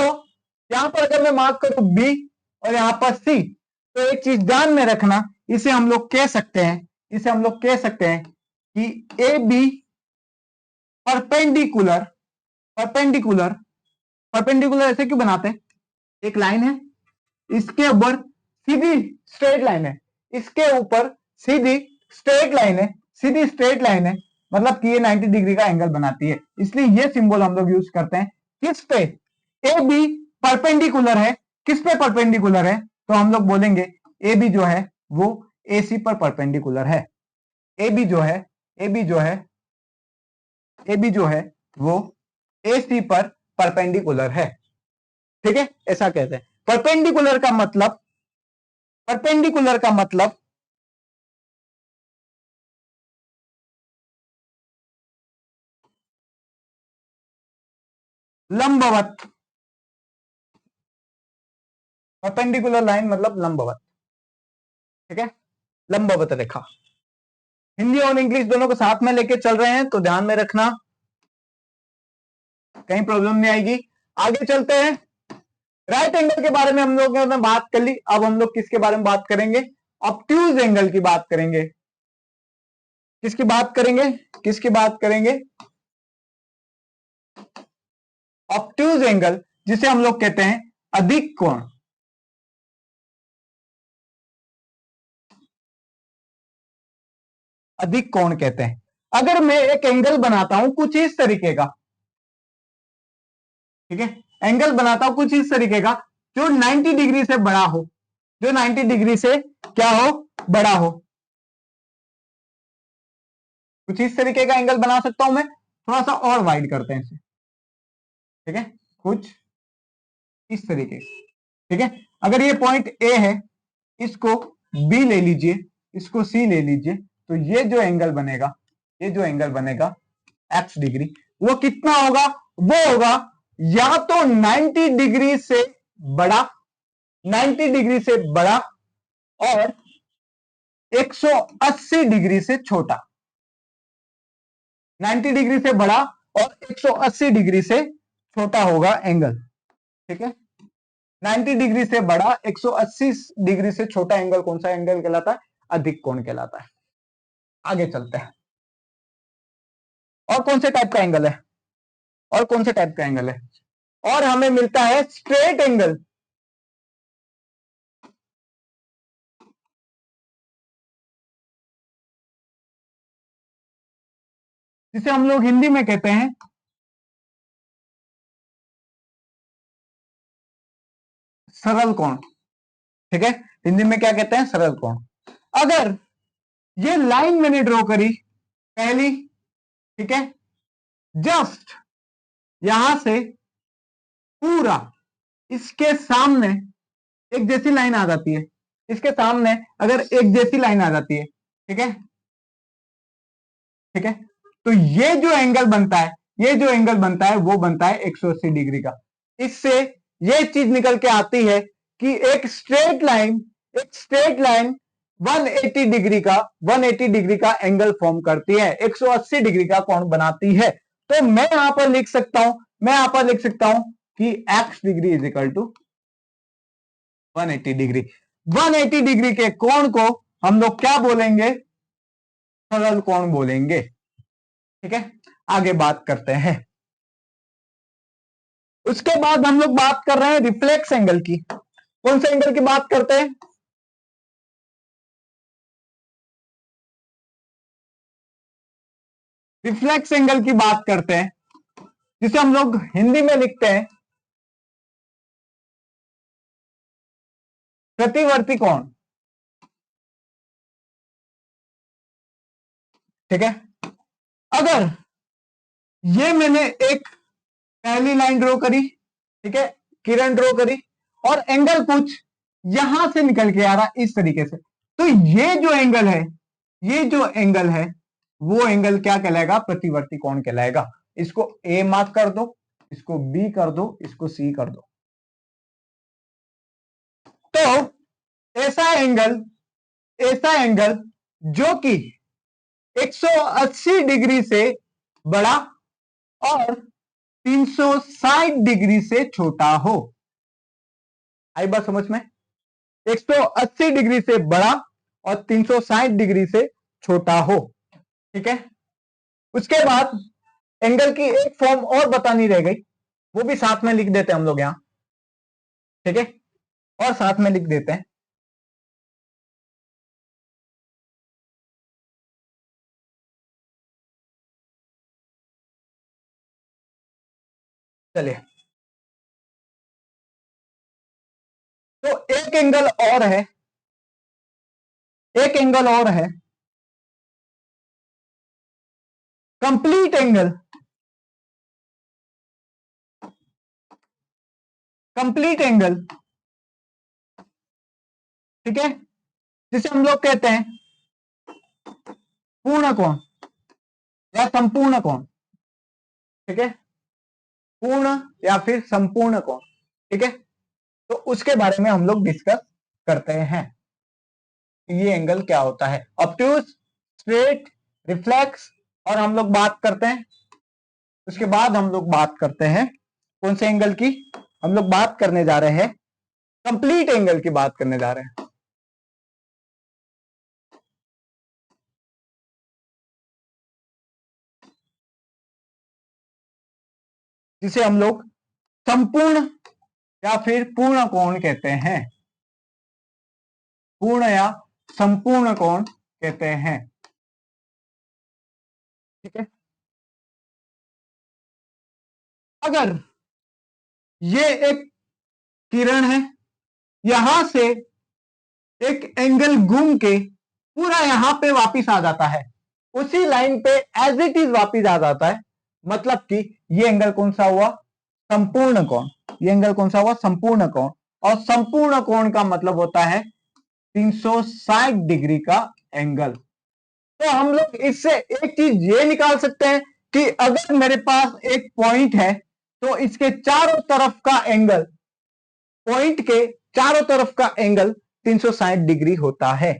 यहां पर अगर मैं मार्क करूं बी और यहां पर सी, तो एक चीज ध्यान में रखना, इसे हम लोग कह सकते हैं, इसे हम लोग कह सकते हैं कि A B perpendicular, perpendicular, perpendicular ऐसे क्यों बनाते हैं? एक लाइन है, इसके ऊपर सीधी स्ट्रेट लाइन है, इसके ऊपर सीधी स्ट्रेट लाइन है, सीधी स्ट्रेट लाइन है, मतलब कि ये 90 डिग्री का एंगल बनाती है, इसलिए ये सिंबल हम लोग यूज करते हैं। किस पे? ए बी परपेंडिकुलर है, किस पे परपेंडिकुलर है? तो हम लोग बोलेंगे ए बी जो है वो ए सी पर परपेंडिकुलर है, ए बी जो है, ए बी जो है, ए बी जो है वो ए सी पर परपेंडिकुलर है, ठीक है, ऐसा कहते हैं। परपेंडिकुलर का मतलब, परपेंडिकुलर का मतलब लंबवत, परपेंडिकुलर लाइन मतलब लंबवत, ठीक है, लंबवत रेखा। हिंदी और इंग्लिश दोनों को साथ में लेके चल रहे हैं तो ध्यान में रखना, कहीं प्रॉब्लम नहीं आएगी। आगे चलते हैं, राइट एंगल के बारे में हम लोगों ने बात कर ली, अब हम लोग किसके बारे में बात करेंगे? ऑब्ट्यूज एंगल की बात करेंगे। किसकी बात करेंगे, किसकी बात करेंगे? ऑब्ट्यूज एंगल, जिसे हम लोग कहते हैं अधिक कोण। अधिक कोण कहते हैं। अगर मैं एक एंगल बनाता हूं कुछ इस तरीके का, ठीक है, एंगल बनाता हूं कुछ इस तरीके का जो 90 डिग्री से बड़ा हो, जो 90 डिग्री से क्या हो, बड़ा हो। कुछ इस तरीके का एंगल बना सकता हूं मैं, थोड़ा सा और वाइड करते हैं इसे, ठीक है, कुछ इस तरीके से, ठीक है। अगर ये पॉइंट ए है, इसको बी ले लीजिए, इसको सी ले लीजिए, तो ये जो एंगल बनेगा, ये जो एंगल बनेगा एक्स डिग्री, वो कितना होगा? वो होगा या तो 90 डिग्री से बड़ा, 90 डिग्री से बड़ा और 180 डिग्री से छोटा। 90 डिग्री से बड़ा और 180 डिग्री से छोटा होगा एंगल, ठीक है। 90 डिग्री से बड़ा, 180 डिग्री से छोटा एंगल कौन सा एंगल कहलाता है? अधिक कोण कहलाता है। आगे चलते हैं। और कौन से टाइप का एंगल है? और कौन से टाइप का एंगल है? और हमें मिलता है स्ट्रेट एंगल। जिसे हम लोग हिंदी में कहते हैं सरल कोण, ठीक है। हिंदी में क्या कहते हैं? सरल कोण। अगर ये लाइन मैंने ड्रॉ करी पहली, ठीक है, जस्ट यहां से पूरा इसके सामने एक जैसी लाइन आ जाती है, इसके सामने अगर एक जैसी लाइन आ जाती है, ठीक है, ठीक है, तो ये जो एंगल बनता है, ये जो एंगल बनता है वो बनता है 180 डिग्री का। इससे ये चीज निकल के आती है कि एक स्ट्रेट लाइन, एक स्ट्रेट लाइन 180 डिग्री का, 180 डिग्री का एंगल फॉर्म करती है, 180 डिग्री का कोण बनाती है। तो मैं यहां पर लिख सकता हूं, मैं यहां पर लिख सकता हूं कि x degree is equal to 180 degree. 180 degree के कोण को हम लोग क्या बोलेंगे? सरल कोण बोलेंगे, ठीक है। आगे बात करते हैं। उसके बाद हम लोग बात कर रहे हैं रिफ्लेक्स एंगल की। कौन से एंगल की बात करते हैं? रिफ्लेक्स एंगल की बात करते हैं, जिसे हम लोग हिंदी में लिखते हैं प्रतिवर्ती कोण, ठीक है। अगर ये मैंने एक पहली लाइन ड्रॉ करी, ठीक है, किरण ड्रॉ करी, और एंगल कुछ यहां से निकल के आ रहा इस तरीके से, तो ये जो एंगल है, ये जो एंगल है, वो एंगल क्या कहलाएगा? प्रतिवर्ती कोण कहलाएगा। इसको ए मार्क कर दो, इसको बी कर दो, इसको सी कर दो। तो ऐसा एंगल जो कि 180 डिग्री से बड़ा और 360 डिग्री से छोटा हो। आई बात समझ में? 180 डिग्री से बड़ा और 360 डिग्री से छोटा हो, ठीक है। उसके बाद एंगल की एक फॉर्म और बतानी रह गई, वो भी साथ में लिख देते हैं हम लोग यहां, ठीक है, और साथ में लिख देते हैं। चलिए, तो एक एंगल और है, एक एंगल और है कंप्लीट एंगल। कंप्लीट एंगल, ठीक है, जिसे हम लोग कहते हैं पूर्ण कोण या संपूर्ण कोण, ठीक है, पूर्ण या फिर संपूर्ण कोण, ठीक है। तो उसके बारे में हम लोग डिस्कस करते हैं, ये एंगल क्या होता है, ऑब्ट्यूज, स्ट्रेट, रिफ्लेक्स, और हम लोग बात करते हैं। उसके बाद हम लोग बात करते हैं कौन से एंगल की? हम लोग बात करने जा रहे हैं कंप्लीट एंगल की बात करने जा रहे हैं। जिसे हम लोग संपूर्ण या फिर पूर्ण कोण कहते हैं, पूर्ण या संपूर्ण कोण कहते हैं। ठीक है, अगर ये एक किरण है, यहां से एक एंगल घूम के पूरा यहां पे वापिस आ जाता है, उसी लाइन पे एज इट इज वापिस आ जाता है, मतलब कि ये एंगल कौन सा हुआ, संपूर्ण कोण। ये एंगल कौन सा हुआ, संपूर्ण कोण। और संपूर्ण कोण का मतलब होता है 360 डिग्री का एंगल। तो हम लोग इससे एक चीज ये निकाल सकते हैं कि अगर मेरे पास एक पॉइंट है तो इसके चारों तरफ का एंगल, पॉइंट के चारों तरफ का एंगल 360 डिग्री होता है।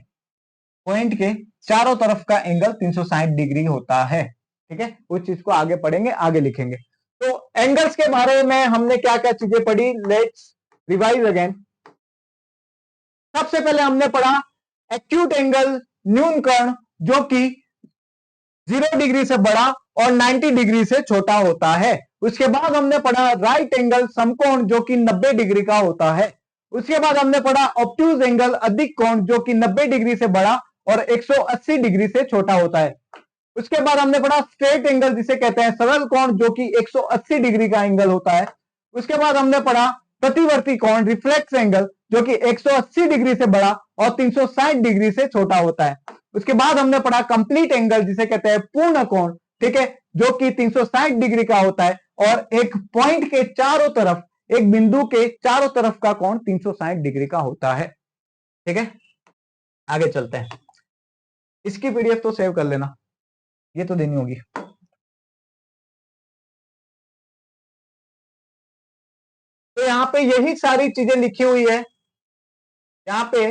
पॉइंट के चारों तरफ का एंगल 360 डिग्री होता है। ठीक है, उस चीज को आगे पढ़ेंगे, आगे लिखेंगे। तो एंगल्स के बारे में हमने क्या क्या चीजें पढ़ी, लेट्स रिवाइज अगेन। सबसे पहले हमने पढ़ा एक्यूट एंगल, न्यून कोण, जो कि 0 डिग्री से बड़ा और 90 डिग्री से छोटा होता है। उसके बाद हमने पढ़ा राइट एंगल, समकोण, जो कि 90 डिग्री का होता है। उसके बाद हमने पढ़ा ऑब्ट्यूज एंगल, अधिक कोण, जो कि 90 डिग्री से बड़ा और 180 डिग्री से छोटा होता है। उसके बाद हमने पढ़ा स्ट्रेट एंगल, जिसे कहते हैं सरल कोण, जो कि 180 डिग्री का एंगल होता है। उसके बाद हमने पढ़ा प्रतिवर्ती कोण, रिफ्लेक्स एंगल, जो कि 180 डिग्री से बड़ा और 360 डिग्री से छोटा होता है। उसके बाद हमने पढ़ा कंप्लीट एंगल, जिसे कहते हैं पूर्ण कोण, ठीक है, जो कि 360 डिग्री का होता है और एक पॉइंट के चारों तरफ, एक बिंदु के चारों तरफ का कोण 360 डिग्री का होता है। ठीक है, आगे चलते हैं। इसकी पीडीएफ तो सेव कर लेना, ये तो देनी होगी। तो यहां पे यही सारी चीजें लिखी हुई है, यहां पे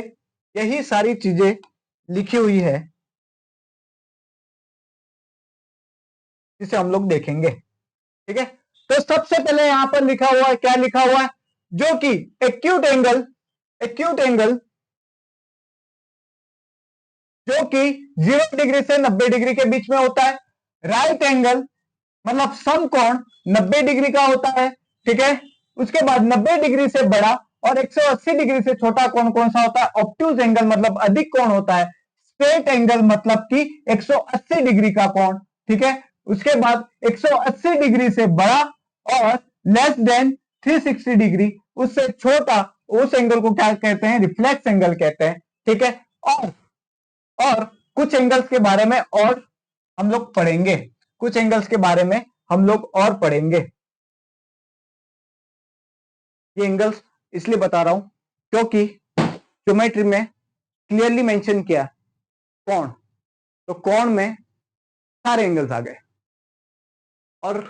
यही सारी चीजें लिखी हुई है जिसे हम लोग देखेंगे। ठीक है, तो सबसे पहले यहां पर लिखा हुआ है, क्या लिखा हुआ है, जो कि एक्यूट एंगल, एक्यूट एंगल जो कि 0 डिग्री से 90 डिग्री के बीच में होता है। राइट एंगल मतलब समकोण 90 डिग्री का होता है। ठीक है, उसके बाद 90 डिग्री से बड़ा और 180 डिग्री से छोटा कोण कौन सा होता है, ऑब्ट्यूज एंगल मतलब अधिक कोण होता है। स्ट्रेट एंगल मतलब कि 180 डिग्री का कोण। ठीक है, उसके बाद 180 डिग्री से बड़ा और लेस देन 360 डिग्री, उससे छोटा, उस एंगल को क्या कहते हैं, रिफ्लेक्स एंगल कहते हैं। ठीक है, और कुछ एंगल्स के बारे में और हम लोग पढ़ेंगे, कुछ एंगल्स के बारे में हम लोग और पढ़ेंगे। ये एंगल्स इसलिए बता रहा हूं क्योंकि ज्योमेट्री में क्लियरली मेंशन किया कोण, तो कोण में सारे एंगल्स आ गए। और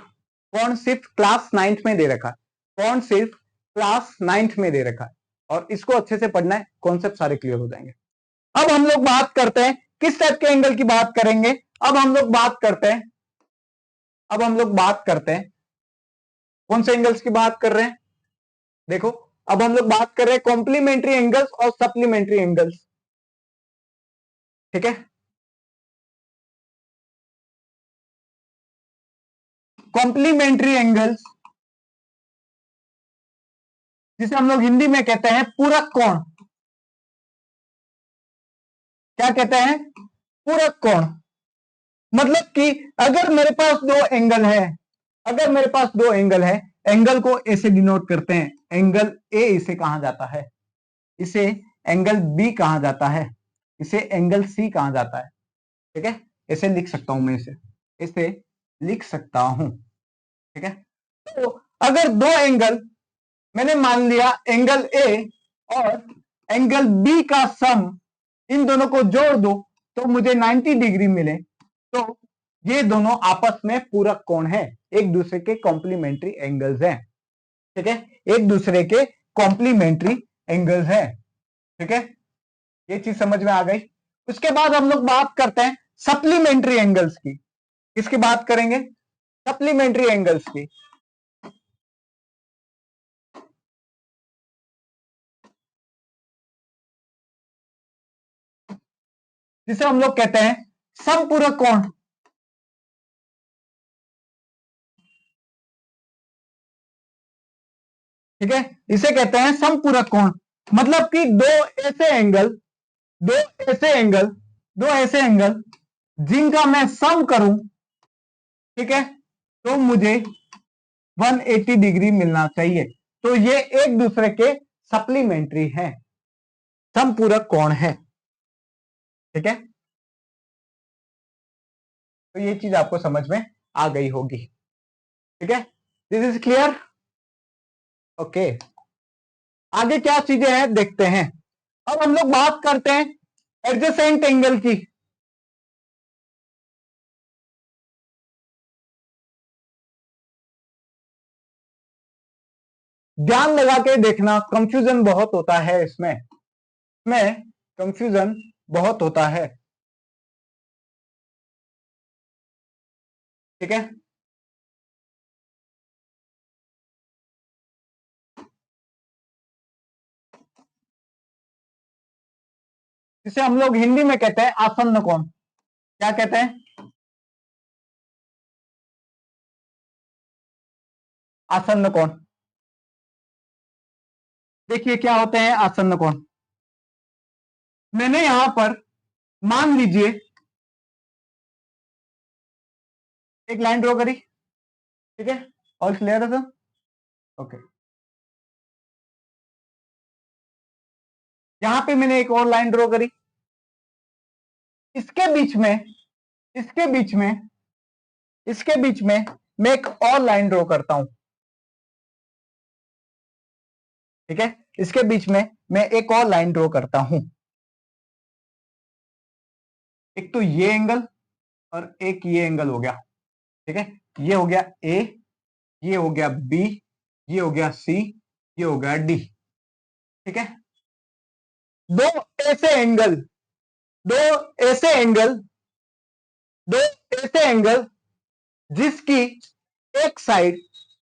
कोण सिर्फ क्लास 9th में दे रखा है, कोण सिर्फ क्लास 9th में दे रखा है, और इसको अच्छे से पढ़ना है, कॉन्सेप्ट सारे क्लियर हो जाएंगे। अब हम लोग बात करते हैं किस टाइप के एंगल की बात करेंगे। अब हम लोग बात करते हैं, अब हम लोग बात करते हैं कौन से एंगल्स की बात कर रहे हैं, देखो अब हम लोग बात कर रहे हैं कॉम्प्लीमेंट्री एंगल्स और सप्लीमेंट्री एंगल्स। ठीक है, कॉम्प्लीमेंट्री एंगल्स जिसे हम लोग हिंदी में कहते हैं पूरक कोण, क्या कहते हैं, पूरक कोण। मतलब कि अगर मेरे पास दो एंगल है, अगर मेरे पास दो एंगल है, एंगल को ऐसे डिनोट करते हैं, एंगल ए इसे कहा जाता है, इसे एंगल बी कहा जाता है, इसे एंगल सी कहा जाता है। ठीक है, ऐसे लिख सकता हूं मैं, इसे लिख सकता हूं। ठीक है, तो अगर दो एंगल, मैंने मान लिया एंगल ए और एंगल बी का सम, इन दोनों को जोड़ दो तो मुझे 90 डिग्री मिले, तो ये दोनों आपस में पूरक कोण है, एक दूसरे के कॉम्प्लीमेंट्री एंगल्स हैं। ठीक है, एक दूसरे के कॉम्प्लीमेंट्री एंगल्स हैं। ठीक है, ये चीज समझ में आ गई। उसके बाद हम लोग बात करते हैं सप्लीमेंट्री एंगल्स की। किसकी बात करेंगे, सप्लीमेंट्री एंगल्स की। जिसे हम लोग कहते हैं समपूरक कोण। ठीक है, इसे कहते हैं समपूरक कोण। मतलब कि दो ऐसे एंगल दो ऐसे एंगल जिनका मैं सम करूं, ठीक है, तो मुझे 180 डिग्री मिलना चाहिए। तो ये एक दूसरे के सप्लीमेंट्री हैं, समपूरक कोण है। ठीक है, तो ये चीज आपको समझ में आ गई होगी। ठीक है, दिस इज क्लियर। ओके, आगे क्या चीजें हैं देखते हैं। अब हम लोग बात करते हैं एडजेसेंट एंगल की। ध्यान लगा के देखना, कंफ्यूजन बहुत होता है इसमें कंफ्यूजन बहुत होता है। ठीक है, इसे हम लोग हिंदी में कहते हैं आसन्न कोण। क्या कहते हैं? आसन्न कोण। देखिए क्या होते हैं आसन्न कोण। मैंने यहां पर मान लीजिए एक लाइन ड्रॉ करी। ठीक है, और क्लियर है सर? ओके, यहां पे मैंने एक और लाइन ड्रॉ करी। इसके बीच में इसके बीच में इसके बीच में मैं एक और लाइन ड्रॉ करता हूं। ठीक है, इसके बीच में मैं एक और लाइन ड्रॉ करता हूं। एक तो ये एंगल और एक ये एंगल हो गया। ठीक है, ये हो गया ए, ये हो गया बी, ये हो गया सी, ये हो गया डी। ठीक है, दो ऐसे एंगल दो ऐसे एंगल दो ऐसे एंगल जिसकी एक साइड,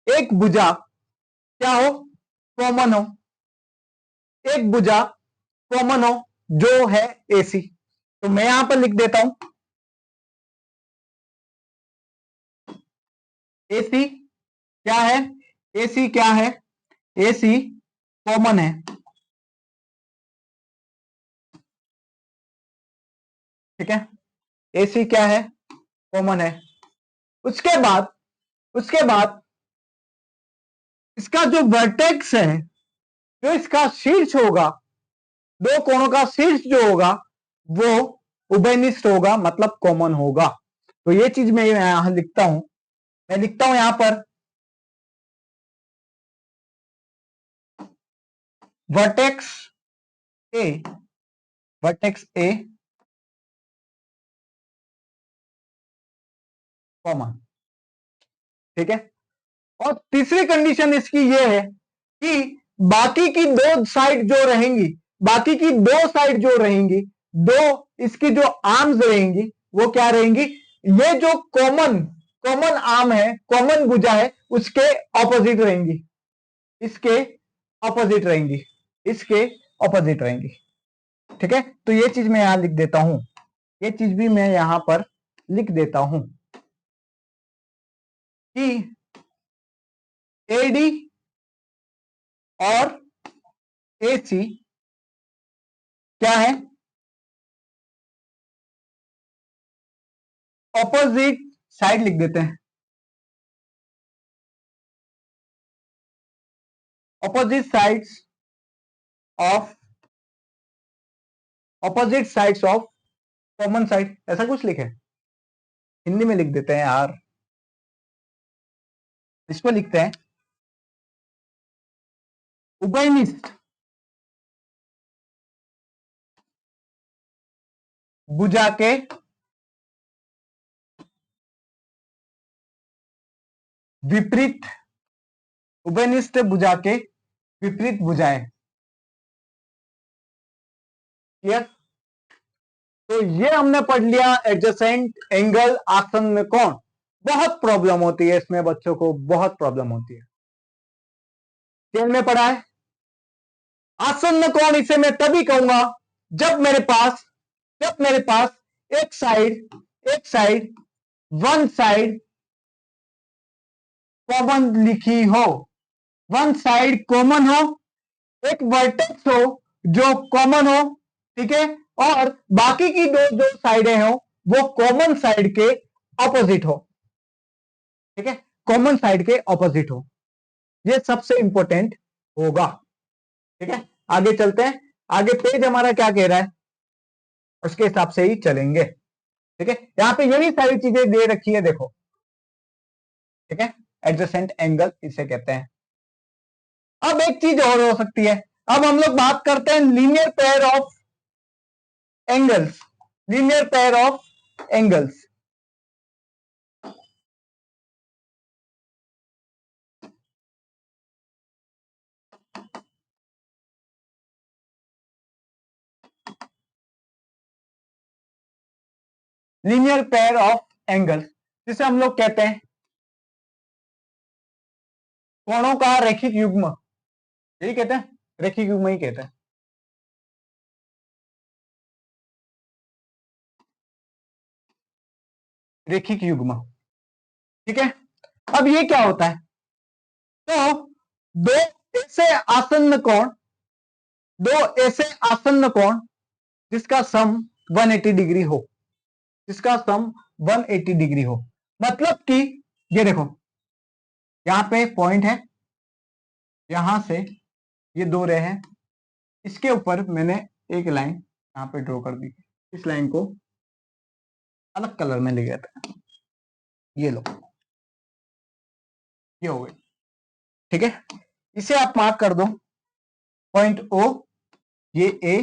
एक भुजा क्या हो, कॉमन हो। एक भुजा कॉमन हो जो है एसी। तो मैं यहां पर लिख देता हूं एसी क्या है, एसी क्या है, एसी कॉमन है। ठीक है, एसी क्या है, कॉमन है। उसके बाद इसका जो वर्टेक्स है, जो इसका शीर्ष होगा, दो कोणों का शीर्ष जो होगा वो उभयनिष्ठ होगा, मतलब कॉमन होगा। तो ये चीज मैं यहां लिखता हूं। मैं लिखता हूं यहां पर वर्टेक्स ए, वर्टेक्स ए कॉमन। ठीक है, और तीसरी कंडीशन इसकी ये है कि बाकी की दो साइड जो रहेंगी बाकी की दो साइड जो रहेंगी, दो इसकी जो आर्म्स रहेंगी वो क्या रहेंगी, ये जो कॉमन कॉमन आर्म है, कॉमन भुजा है, उसके ऑपोजिट रहेंगी। इसके ऑपोजिट रहेंगी इसके ऑपोजिट रहेंगी। ठीक है, तो ये चीज मैं यहां लिख देता हूं, ये चीज भी मैं यहां पर लिख देता हूं कि एडी और एसी क्या है, ऑपोजिट साइड लिख देते हैं। Opposite sides of opposite sides of common side, ऐसा कुछ लिखे, हिंदी में लिख देते हैं यार। इसको लिखते हैं उभयनिष्ठ भुजा के विपरीत, उभयनिष्ठ भुजा के विपरीत भुजाएं। क्लियर? तो ये हमने पढ़ लिया एडजेसेंट एंगल, आसन्न कोण। बहुत प्रॉब्लम होती है इसमें, बच्चों को बहुत प्रॉब्लम होती है। तेल में पढ़ा है आसन्न कोण, इसे मैं तभी कहूंगा जब मेरे पास एक साइड वन साइड कॉमन लिखी हो। वन साइड कॉमन हो, एक वर्टेक्स हो जो कॉमन हो, ठीक है, और बाकी की दो जो साइडें हो वो कॉमन साइड के ऑपोजिट हो, ठीक है, कॉमन साइड के ऑपोजिट हो। ये सबसे इंपॉर्टेंट होगा, ठीक है। आगे चलते हैं, आगे पेज हमारा क्या कह रहा है उसके हिसाब से ही चलेंगे, ठीक है। यहां पे यही सारी चीजें दे रखी है, देखो, ठीक है, एडजेसेंट एंगल इसे कहते हैं। अब एक चीज और हो सकती है, अब हम लोग बात करते हैं linear pair of angles, linear pair of angles. Linear pair of angles जिसे हम लोग कहते हैं कोणों का रैखिक युग्म, यही कहते हैं, रैखिक युग्म ही कहते हैं। रैखिक युग्म, ठीक है। अब ये क्या होता है, तो दो ऐसे आसन्न कोण, दो ऐसे आसन्न कोण जिसका सम 180 डिग्री हो, जिसका सम 180 डिग्री हो, मतलब कि ये देखो, यहां पे पॉइंट है, यहां से ये दो रे हैं, इसके ऊपर मैंने एक लाइन यहां पे ड्रॉ कर दी, इस लाइन को अलग कलर में ले गया था, ये लो, ये हो गई, ठीक है। इसे आप मार्क कर दो, पॉइंट ओ, ये ए,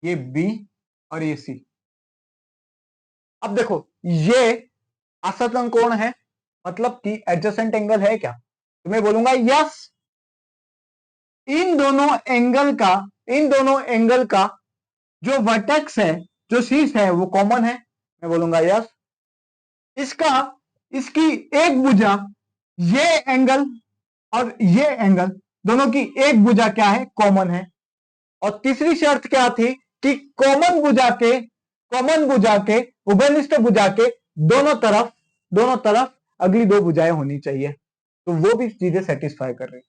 ये बी और ये सी। अब देखो ये असतन कोण है, मतलब कि एडजेसेंट एंगल है क्या, तो मैं बोलूंगा यस। इन दोनों एंगल का, इन दोनों एंगल का जो वर्टेक्स है, जो शीर्ष है वो कॉमन है, मैं बोलूंगा यस। इसका, इसकी एक भुजा, ये एंगल और ये एंगल दोनों की एक भुजा क्या है, कॉमन है। और तीसरी शर्त क्या थी कि कॉमन भुजा के उभयनिष्ठ भुजा के दोनों तरफ, दोनों तरफ अगली दो भुजाएं होनी चाहिए, तो वो भी चीजें सेटिस्फाई कर रही।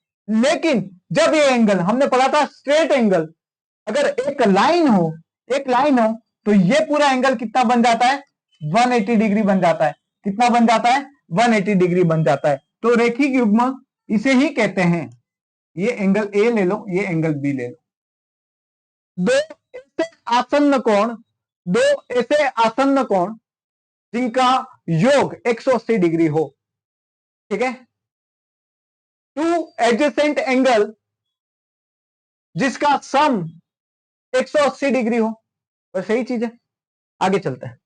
लेकिन जब ये एंगल हमने पढ़ा था स्ट्रेट एंगल, अगर एक लाइन हो, एक लाइन हो, तो ये पूरा एंगल कितना बन जाता है, 180 डिग्री बन जाता है। कितना बन जाता है, 180 डिग्री बन जाता है। तो रेखिक युग्म इसे ही कहते हैं। ये एंगल ए ले लो, ये एंगल बी ले लो, दो ऐसे आसन्न कोण, दो ऐसे आसन्न कोण जिनका योग 180 डिग्री हो, ठीक है। टू एडजेसेंट एंगल जिसका सम 180 डिग्री हो, बस सही चीज है। आगे चलते हैं,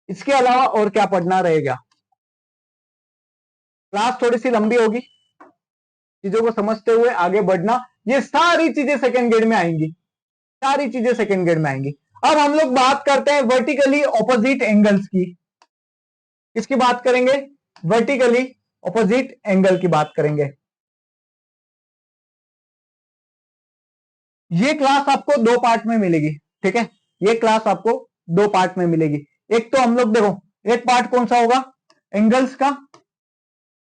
इसके अलावा और क्या पढ़ना रहेगा। क्लास थोड़ी सी लंबी होगी, चीजों को समझते हुए आगे बढ़ना। ये सारी चीजें सेकेंड ग्रेड में आएंगी, सारी चीजें सेकेंड ग्रेड में आएंगी। अब हम लोग बात करते हैं वर्टिकली ऑपोजिट एंगल्स की। किसकी बात करेंगे, वर्टिकली ऑपोजिट एंगल की बात करेंगे। ये क्लास आपको दो पार्ट में मिलेगी, ठीक है, ये क्लास आपको दो पार्ट में मिलेगी। एक तो हम लोग देखो, एक पार्ट कौन सा होगा, एंगल्स का,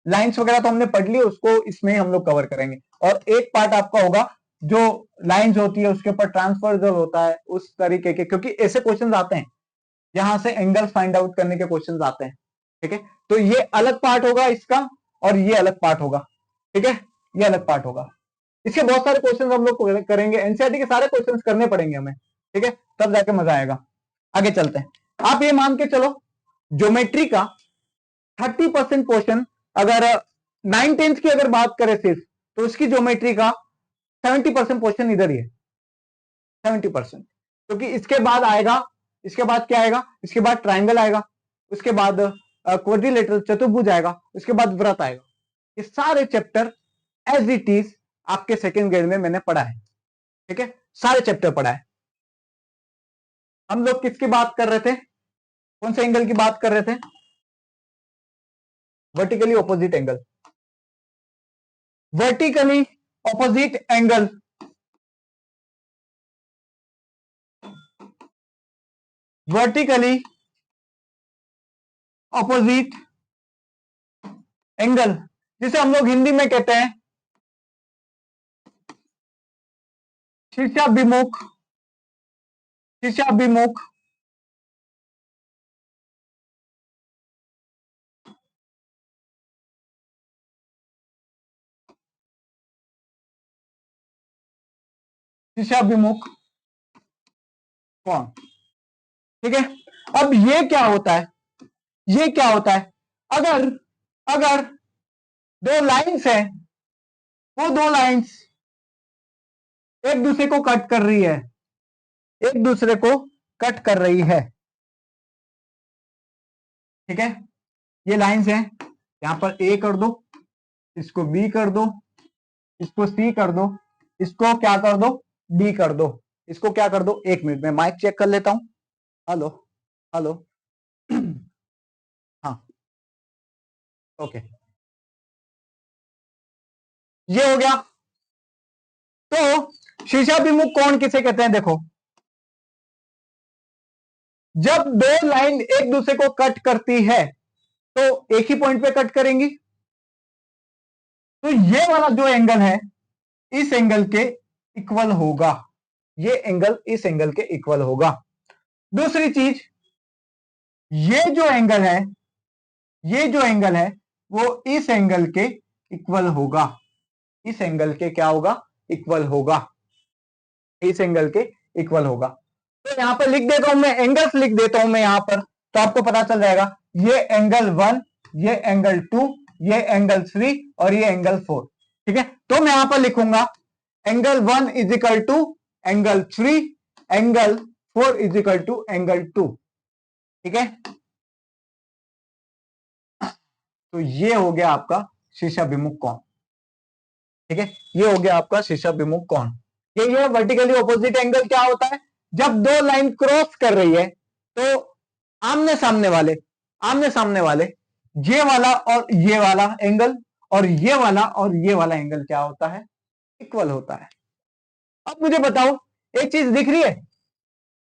लाइंस वगैरह तो हमने पढ़ ली, उसको इसमें हम लोग कवर करेंगे। और एक पार्ट आपका होगा जो लाइंस होती है उसके ऊपर ट्रांसफर होता है, उस तरीके के, क्योंकि ऐसे क्वेश्चंस आते हैं, यहां से एंगल्स फाइंड आउट करने के क्वेश्चंस आते हैं, ठीक है। तो ये अलग पार्ट होगा इसका, और ये अलग पार्ट होगा, ठीक है, ये अलग पार्ट होगा। इसके बहुत सारे क्वेश्चंस हम लोग करेंगे, एनसीईआरटी के सारे क्वेश्चंस करने पड़ेंगे हमें, ठीक है, तब जाके मजा आएगा। आगे चलते हैं, आप ये मान के चलो ज्योमेट्री का 30% पोर्शन, अगर 9/10 की अगर बात करें सिर्फ, तो उसकी ज्योमेट्री का 70% पोर्शन इधर ही है, 70%। क्योंकि इसके बाद आएगा, इसके बाद क्या आएगा, इसके बाद ट्राइंगल आएगा, उसके बाद क्वाड्रिलेटरल चतुर्भुज आएगा, उसके बाद वृत्त आएगा। ये सारे चैप्टर एज इट इज आपके सेकेंड ग्रेड में मैंने पढ़ा है, ठीक है, सारे चैप्टर पढ़ा है। हम लोग किसकी बात कर रहे थे, कौन से एंगल की बात कर रहे थे, vertically opposite angle, vertically opposite angle, vertically opposite angle जिसे हम लोग हिंदी में कहते हैं शीर्षाभिमुख, शीर्षाभिमुख शीर्षाभिमुख कोण, ठीक है। अब ये क्या होता है, ये क्या होता है, अगर अगर दो लाइंस है, वो दो लाइंस एक दूसरे को कट कर रही है, एक दूसरे को कट कर रही है, ठीक है। ये लाइंस हैं, यहां पर ए कर दो, इसको बी कर दो, इसको सी कर दो, इसको क्या कर दो, डी कर दो, इसको क्या कर दो। एक मिनट में माइक चेक कर लेता हूं। हेलो, हेलो, हाँ, ओके, ये हो गया। तो शीर्षाभिमुख कोण किसे कहते हैं, देखो, जब दो लाइन एक दूसरे को कट करती है तो एक ही पॉइंट पे कट करेंगी, तो ये वाला जो एंगल है इस एंगल के इक्वल होगा, ये एंगल इस एंगल के इक्वल होगा। दूसरी चीज, ये जो एंगल है, ये जो एंगल है वो इस एंगल के इक्वल होगा, इस एंगल के क्या होगा, इक्वल होगा, इस एंगल के इक्वल होगा। तो यहां पर लिख देता हूं मैं, एंगल्स लिख देता हूं मैं यहां पर, तो आपको पता चल जाएगा, ये एंगल 1, ये एंगल 2, ये एंगल 3 और ये एंगल 4, ठीक है। तो मैं यहां पर लिखूंगा angle 1 is equal to angle 3, angle 4 is equal to angle 2, ठीक है। तो ये हो गया आपका शीर्षाभिमुख कोण, ठीक है, ये हो गया आपका शीर्षाभिमुख कोण। ये वर्टिकली ऑपोजिट एंगल क्या होता है, जब दो लाइन क्रॉस कर रही है तो आमने सामने वाले ये वाला और ये वाला एंगल और ये वाला और ये वाला एंगल क्या होता है, इक्वल होता है। अब मुझे बताओ, एक चीज दिख रही है,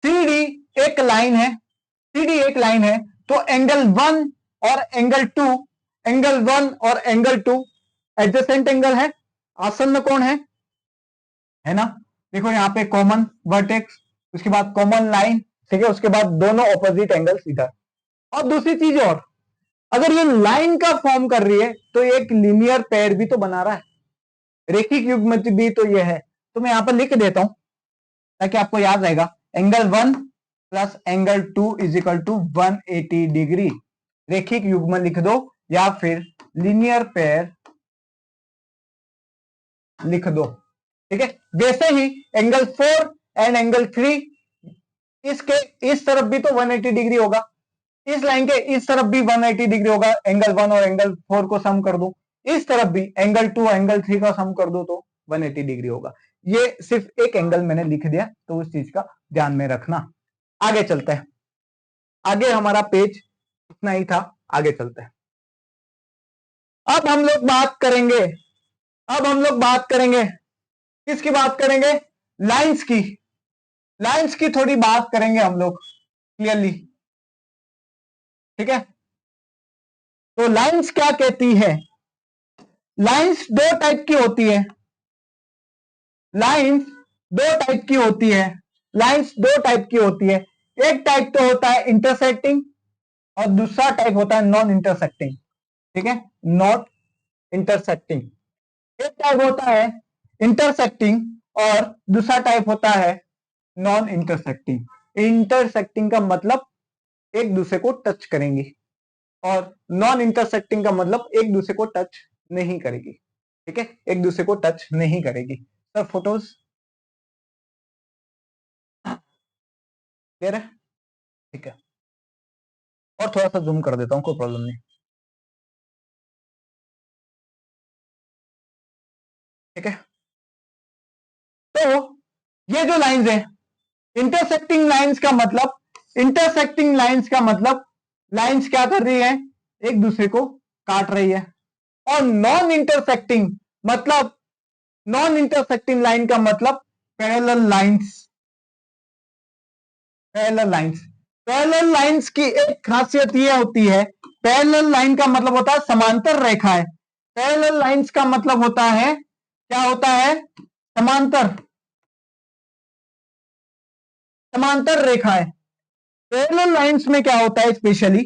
सीडी एक लाइन है, सीडी एक लाइन है, तो एंगल 1 और एंगल 2, एंगल 1 और एंगल 2 एडजेसेंट एंगल है, आसन्न कोण है ना। देखो यहाँ पे कॉमन वर्टेक्स, उसके बाद कॉमन लाइन, ठीक है, उसके बाद दोनों ऑपोजिट एंगल्स इधर। और दूसरी चीज और, अगर ये लाइन का फॉर्म कर रही है तो एक लीनियर पेयर भी तो बना रहा है, रेखिक युग्मज भी तो ये है। तो मैं यहां पर लिख देता हूं ताकि आपको याद रहेगा, angle 1 plus angle 2 is equal to 180 degree, रेखिक युग्म लिख दो या फिर लीनियर पेयर लिख दो, ठीक है। वैसे ही एंगल 4 एंड एंगल 3, इसके इस तरफ भी तो 180 डिग्री होगा, इस लाइन के इस तरफ भी 180 डिग्री होगा, एंगल 1 और एंगल 4 को सम कर दो, इस तरफ भी एंगल 2 एंगल 3 का सम कर दो तो 180 डिग्री होगा। ये सिर्फ एक एंगल मैंने लिख दिया, तो उस चीज का ध्यान में रखना। आगे चलते हैं, आगे हमारा पेज इतना ही था, आगे चलते हैं। अब हम लोग बात करेंगे, अब हम लोग बात करेंगे, किसकी बात करेंगे, लाइंस की, लाइंस की थोड़ी बात करेंगे हम लोग क्लियरली, ठीक है। तो लाइंस क्या कहती है, लाइंस दो टाइप की होती है, लाइंस दो टाइप की होती है, लाइंस दो टाइप की होती है। एक टाइप तो होता है इंटरसेक्टिंग और दूसरा टाइप होता है नॉन इंटरसेक्टिंग, ठीक है, नॉट इंटरसेक्टिंग। एक टाइप होता है इंटरसेक्टिंग और दूसरा टाइप होता है नॉन इंटरसेक्टिंग। इंटरसेक्टिंग का मतलब एक दूसरे को टच करेंगी और नॉन इंटरसेक्टिंग का मतलब एक दूसरे को टच नहीं करेगी, ठीक है, एक दूसरे को टच नहीं करेगी। सर फोटोज क्लियर है, ठीक है, और थोड़ा सा जूम कर देता हूं, कोई प्रॉब्लम नहीं, ठीक है। तो ये जो लाइंस है, इंटरसेक्टिंग लाइंस का मतलब, इंटरसेक्टिंग लाइंस का मतलब लाइंस क्या कर रही है, एक दूसरे को काट रही है। और नॉन इंटरसेक्टिंग मतलब, नॉन इंटरसेक्टिंग लाइन का मतलब parallel lines, parallel lines. Parallel lines की एक खासियत यह होती है, पैरेलल लाइन का मतलब होता है समांतर रेखा है, पैरेलल लाइंस का मतलब होता है, क्या होता है, समांतर, समांतर रेखा है। पैरेलल लाइंस में क्या होता है, स्पेशली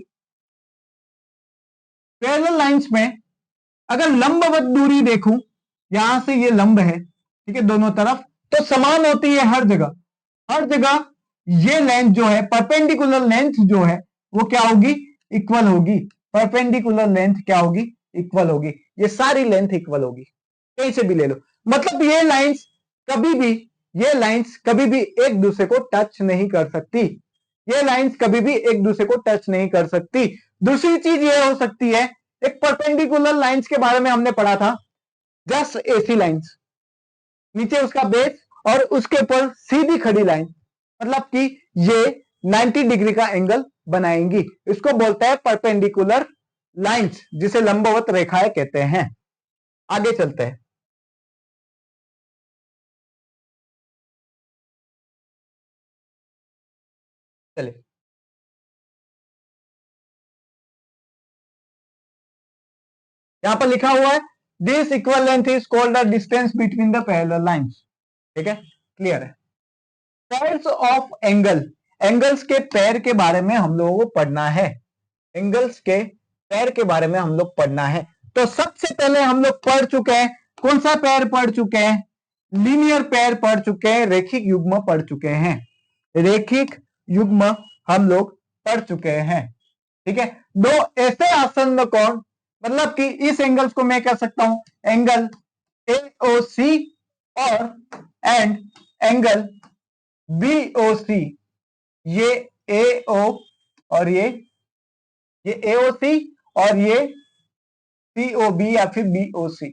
पैरेलल लाइंस में अगर लंबवत दूरी देखूं, यहां से ये लंब है, ठीक है, दोनों तरफ, तो समान होती है हर जगह। हर जगह ये लेंथ जो है, परपेंडिकुलर लेंथ जो है, वो क्या होगी, इक्वल होगी। परपेंडिकुलर लेंथ क्या होगी, इक्वल होगी। ये सारी लेंथ इक्वल होगी, कहीं से भी ले लो। मतलब ये लाइंस कभी भी एक दूसरे को टच नहीं कर सकती। ये लाइंस कभी भी एक दूसरे को टच नहीं कर सकती। दूसरी चीज ये हो सकती है, एक परपेंडिकुलर लाइंस के बारे में हमने पढ़ा था, जस्ट एसी लाइंस, नीचे उसका बेस और उसके ऊपर सीधी खड़ी लाइन, मतलब कि ये 90 डिग्री का एंगल बनाएंगी। इसको बोलते हैं परपेंडिकुलर लाइंस, जिसे लंबवत रेखाएं कहते हैं। आगे चलते हैं। चलिए, यहां पर लिखा हुआ है this equal length is called the distance between the parallel lines. ठीक है, क्लियर है। पेयर्स ऑफ एंगल, एंगल्स के पेयर के बारे में हम लोगों को पढ़ना है। एंगल्स के पेयर के बारे में हम लोग पढ़ना है। तो सबसे पहले हम लोग पढ़ चुके हैं, कौन सा पेयर पढ़ चुके हैं, लीनियर पेयर पढ़ चुके हैं, रेखिक युग्म पढ़ चुके हैं। रेखिक युग्म हम लोग पढ़ चुके हैं। ठीक है, दो ऐसे आसन्न कोण, मतलब कि इस एंगल्स को मैं कह सकता हूं एंगल AOC और एंड एंगल BOC। ये AO और ये AOC और ये COB या फिर BOC।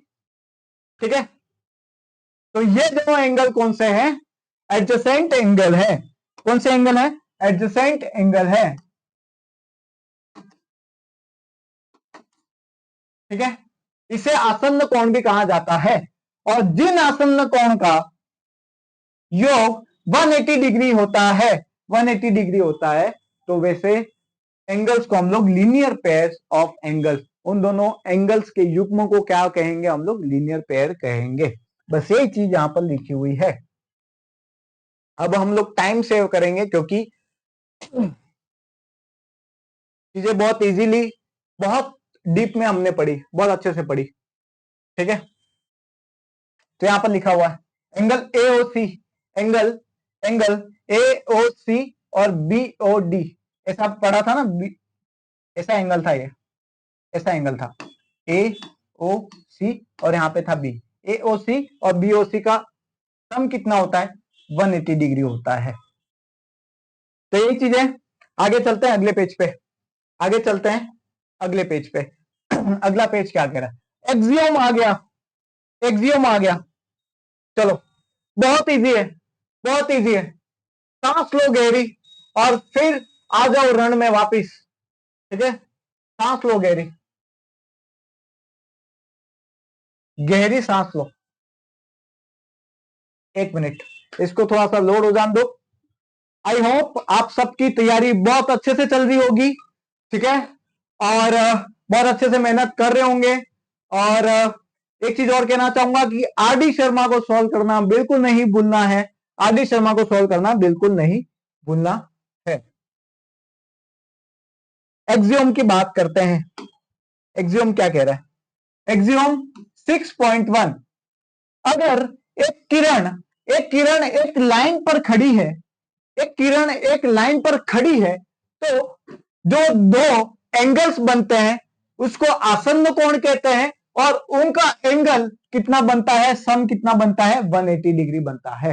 ठीक है, तो ये दोनों एंगल कौन से हैं, एडजेसेंट एंगल है। कौन से एंगल है, एडजेसेंट एंगल है। ठीक है, इसे आसन्न कोण भी कहा जाता है। और जिन आसन्न कोण का योग 180 डिग्री होता है, 180 डिग्री होता है, तो वैसे एंगल्स को हम लोग लीनियर पेयर्स ऑफ एंगल्स, उन दोनों एंगल्स के युग्म को क्या कहेंगे, हम लोग लीनियर पेयर कहेंगे। बस यही चीज यहां पर लिखी हुई है। अब हम लोग टाइम सेव करेंगे, क्योंकि चीजें बहुत इजीली, बहुत डीप में हमने पढ़ी, बहुत अच्छे से पढ़ी। ठीक है, तो यहां पर लिखा हुआ है angle AOC, angle angle AOC और BOD, ऐसा पढ़ा था ना, ऐसा एंगल था, ये ऐसा एंगल था AOC और यहां पे था B। AOC और BOC का सम कितना होता है, 180 डिग्री होता है। तो यही चीज है। आगे चलते हैं अगले पेज पे, आगे चलते हैं अगले पेज पे। अगला पेज क्या कह रहा है, एक्सियोम आ गया, एक्सियोम आ गया। चलो, बहुत इजी है, बहुत इजी है। सांस लो गहरी और फिर आ जाओ रण में वापिस। ठीक है, सांस लो गहरी, गहरी सांस लो। 1 मिनट, इसको थोड़ा सा लोड हो जान दो। आई होप आप सबकी तैयारी बहुत अच्छे से चल रही होगी। ठीक है, और बहुत अच्छे से मेहनत कर रहे होंगे। और एक चीज और कहना चाहूंगा कि RD शर्मा को सॉल्व करना बिल्कुल नहीं भूलना है। RD शर्मा को सॉल्व करना बिल्कुल नहीं भूलना है। एक्सियोम की बात करते हैं। एक्सियोम क्या कह रहा है, एक्सियोम 6.1, अगर एक किरण एक लाइन पर खड़ी है, एक किरण एक लाइन पर खड़ी है, तो जो दो एंगल्स बनते हैं उसको आसन्न कोण कहते हैं, और उनका एंगल कितना बनता है, सम कितना बनता है, 180 डिग्री बनता है।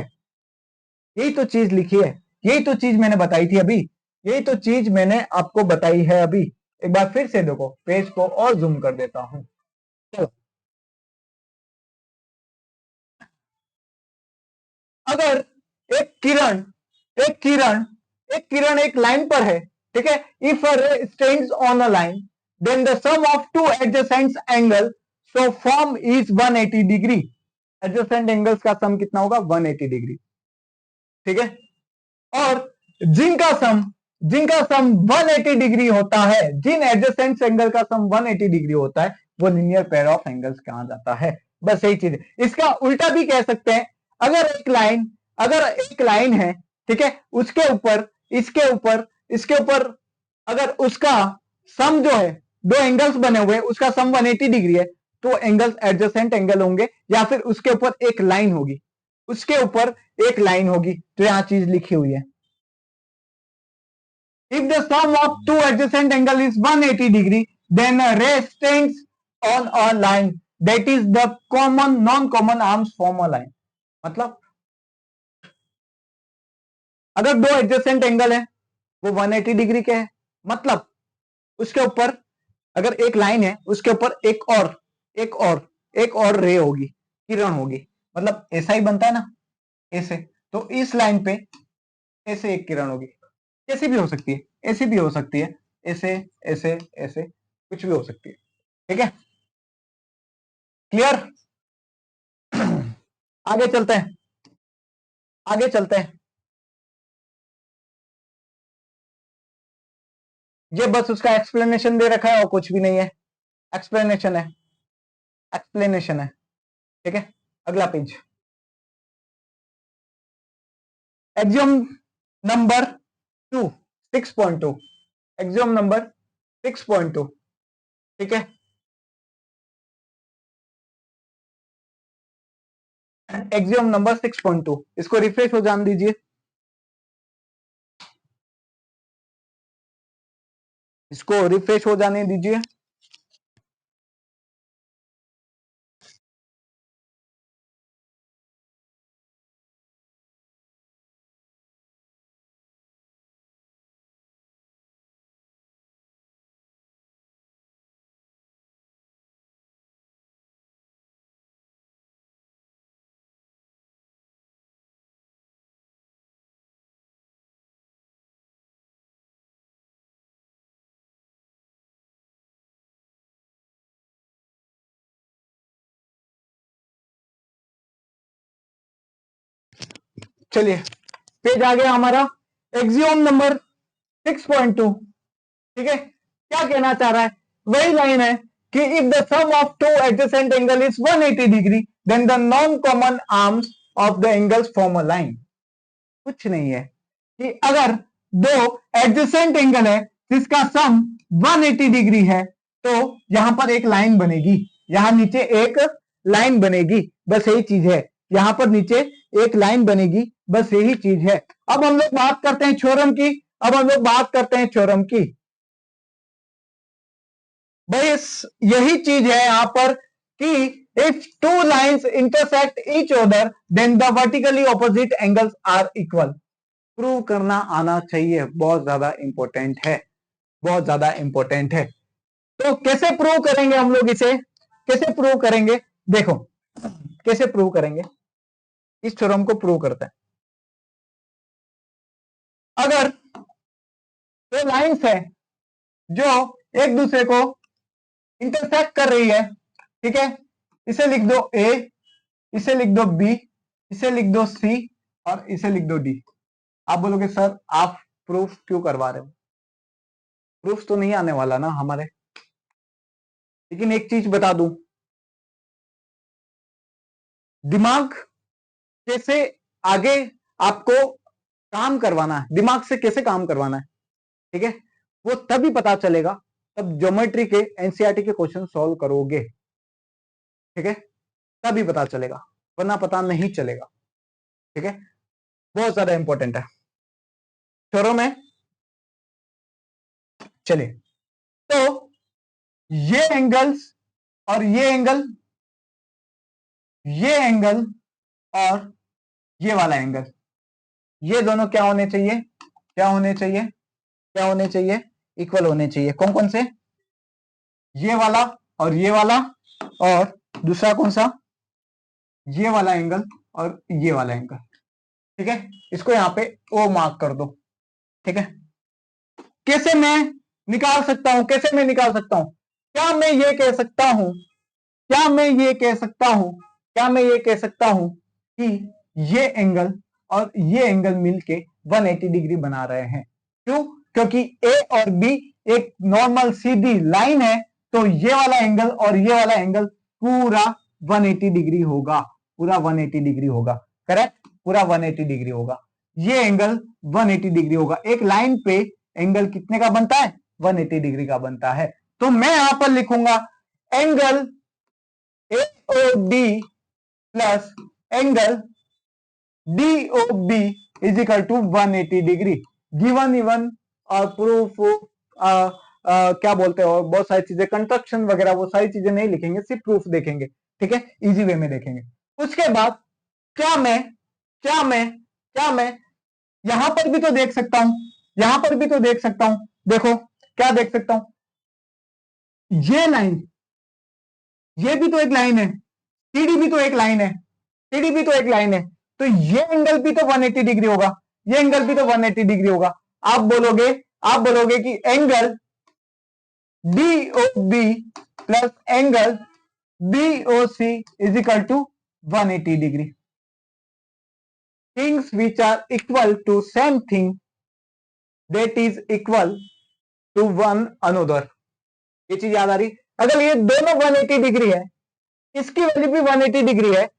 यही तो चीज लिखी है, यही तो चीज मैंने बताई थी अभी, यही तो चीज मैंने आपको बताई है अभी। एक बार फिर से देखो, पेज को और जूम कर देता हूं। चलो, अगर एक किरण एक किरण एक किरण एक लाइन पर है, ठीक है, if a ray stands on a line, then the sum of two adjacent angle so form is 180 degree. Adjacent angles का सम कितना होगा, 180 डिग्री। ठीक है, और जिनका सम 180 डिग्री होता है, जिन एडजेसेंट एंगल का सम 180 डिग्री होता है, वो लीनियर पेयर ऑफ एंगल्स कहा जाता है। बस यही चीज है। इसका उल्टा भी कह सकते हैं, अगर एक लाइन है, ठीक है, उसके ऊपर इसके ऊपर अगर उसका सम जो है, दो एंगल्स बने हुए, उसका सम 180 डिग्री है, तो एंगल्स एडजेसेंट एंगल होंगे, या फिर उसके ऊपर एक लाइन होगी, उसके ऊपर एक लाइन होगी, तो यहां चीज लिखी हुई है, if the sum of two adjacent angle is 180 degree, then a ray stands on a line that is the common non-common arms form a line. मतलब अगर दो एडजेसेंट एंगल है वो 180 डिग्री के है, मतलब उसके ऊपर अगर एक लाइन है, उसके ऊपर एक और रे होगी, किरण होगी, मतलब ऐसा ही बनता है ना, ऐसे, तो इस लाइन पे ऐसे एक किरण होगी, कैसी भी हो सकती है, ऐसी भी हो सकती है, ऐसे ऐसे ऐसे कुछ भी हो सकती है, ठीक है, क्लियर। आगे चलते हैं, आगे चलते हैं, ये बस उसका एक्सप्लेनेशन दे रखा है और कुछ भी नहीं है, एक्सप्लेनेशन है, एक्सप्लेनेशन है, ठीक है। अगला page, axiom number 2, 6.2, axiom number 6.2, ठीक है। एक्सियम नंबर 6.2, इसको रिफ्रेश हो जान दीजिए, इसको रिफ्रेश हो जाने दीजिए। चलिए, पेज आ गया हमारा, एक्सियम नंबर 6.2, ठीक है। क्या कहना चाह रहा है, वही लाइन है कि if the sum of two adjacent angle is 180 degree then the non common arms of the angles form a line. कुछ नहीं है कि अगर दो एडजेसेंट एंगल है जिसका सम 180 डिग्री है, तो यहां पर एक लाइन बनेगी, यहां नीचे एक लाइन बनेगी, बस यही चीज है, यहां पर नीचे एक लाइन बनेगी, बस यही चीज है। अब हम लोग बात करते हैं थ्योरम की, अब हम लोग बात करते हैं थ्योरम की। भाई यही चीज है यहां पर कि if two lines intersect each other then the vertically opposite angles are equal. Prove करना आना चाहिए, बहुत ज्यादा इंपॉर्टेंट है, बहुत ज्यादा इंपॉर्टेंट है। तो कैसे प्रूव करेंगे हम लोग इसे, कैसे प्रूव करेंगे, देखो कैसे प्रूव करेंगे, इस थ्योरम को प्रूव करते हैं। अगर दो लाइंस है जो एक दूसरे को इंटरसेक्ट कर रही है, ठीक है, इसे लिख दो ए, इसे लिख दो बी, इसे लिख दो सी और इसे लिख दो डी। आप बोलोगे सर आप प्रूफ क्यों करवा रहे हो, प्रूफ तो नहीं आने वाला ना हमारे, लेकिन एक चीज बता दूं, दिमाग कैसे आगे आपको काम करवाना है, दिमाग से कैसे काम करवाना है, ठीक है, वो तभी पता चलेगा तब ज्योमेट्री के एनसीईआरटी के क्वेश्चन सॉल्व करोगे, ठीक है, तभी पता चलेगा, वरना पता नहीं चलेगा, ठीक है, बहुत ज्यादा इंपॉर्टेंट है। थ्योरम है, चलिए, तो ये एंगल्स और ये एंगल और ये वाला एंगल, ये दोनों क्या होने चाहिए, क्या होने चाहिए, क्या होने चाहिए, इक्वल होने चाहिए। कौन कौन से, ये वाला और ये वाला, और दूसरा कौन सा, ये वाला एंगल और ये वाला एंगल, ठीक है, इसको यहां पे ओ मार्क कर दो, ठीक है। कैसे मैं निकाल सकता हूं, कैसे मैं निकाल सकता हूं, क्या मैं ये कह सकता हूं, क्या मैं ये कह सकता हूं, क्या मैं ये कह सकता हूं कि ये एंगल और ये एंगल मिलके 180 डिग्री बना रहे हैं, क्यों, क्योंकि ए और बी एक नॉर्मल सीधी लाइन है, तो ये वाला एंगल और ये वाला एंगल पूरा 180 डिग्री होगा, पूरा 180 डिग्री होगा, करेक्ट, पूरा 180 डिग्री होगा। ये एंगल 180 डिग्री होगा। एक लाइन पे एंगल कितने का बनता है? 180 डिग्री का बनता है। तो मैं यहां पर लिखूंगा angle AOD plus angle DOB is equal to 180 degree. Given even और प्रूफ क्या बोलते हो, बहुत सारी चीजें, कंस्ट्रक्शन वगैरह, वो सारी चीजें नहीं लिखेंगे, सिर्फ प्रूफ देखेंगे। ठीक है, इजी वे में देखेंगे। उसके बाद क्या मैं यहां पर भी तो देख सकता हूं, यहां पर भी तो देख सकता हूं। देखो क्या देख सकता हूं, ये लाइन, ये भी तो एक लाइन है, सीडी भी तो एक लाइन है, सीडी भी तो एक लाइन है। तो ये एंगल भी तो 180 डिग्री होगा, ये एंगल भी तो 180 डिग्री होगा। आप बोलोगे कि angle DOB plus angle BOC is equal to 180 degree. Things which are equal to same thing that is equal to one another। ये चीज याद आ रही? अगर ये दोनों 180 डिग्री है, इसकी वैल्यू भी 180 डिग्री है,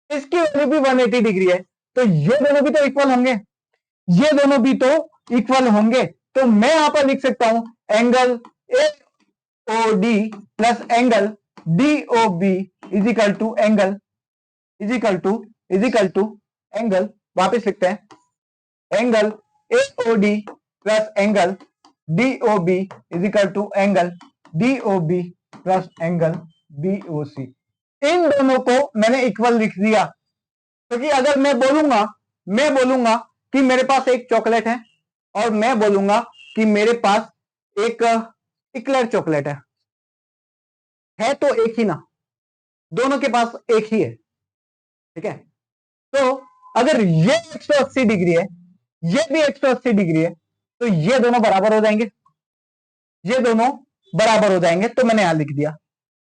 इसकी वैल्यू भी 180 डिग्री है, तो ये दोनों भी तो इक्वल होंगे, ये दोनों भी तो इक्वल होंगे। तो मैं यहां पर लिख सकता हूं angle AOD plus angle DOB is equal to angle angle वापिस लिखते हैं angle AOD plus angle DOB is equal to angle DOB plus angle BOC। इन दोनों को मैंने इक्वल लिख दिया, क्योंकि अगर मैं बोलूंगा कि मेरे पास एक चॉकलेट है और मैं बोलूंगा कि मेरे पास एक इक्लेयर चॉकलेट है तो एक ही ना, दोनों के पास एक ही है। ठीक है, तो अगर ये 180 डिग्री है, ये भी 180 डिग्री है, तो ये दोनों बराबर हो जाएंगे, ये दोनों बराबर हो जाएंगे। तो मैंने यहां लिख दिया।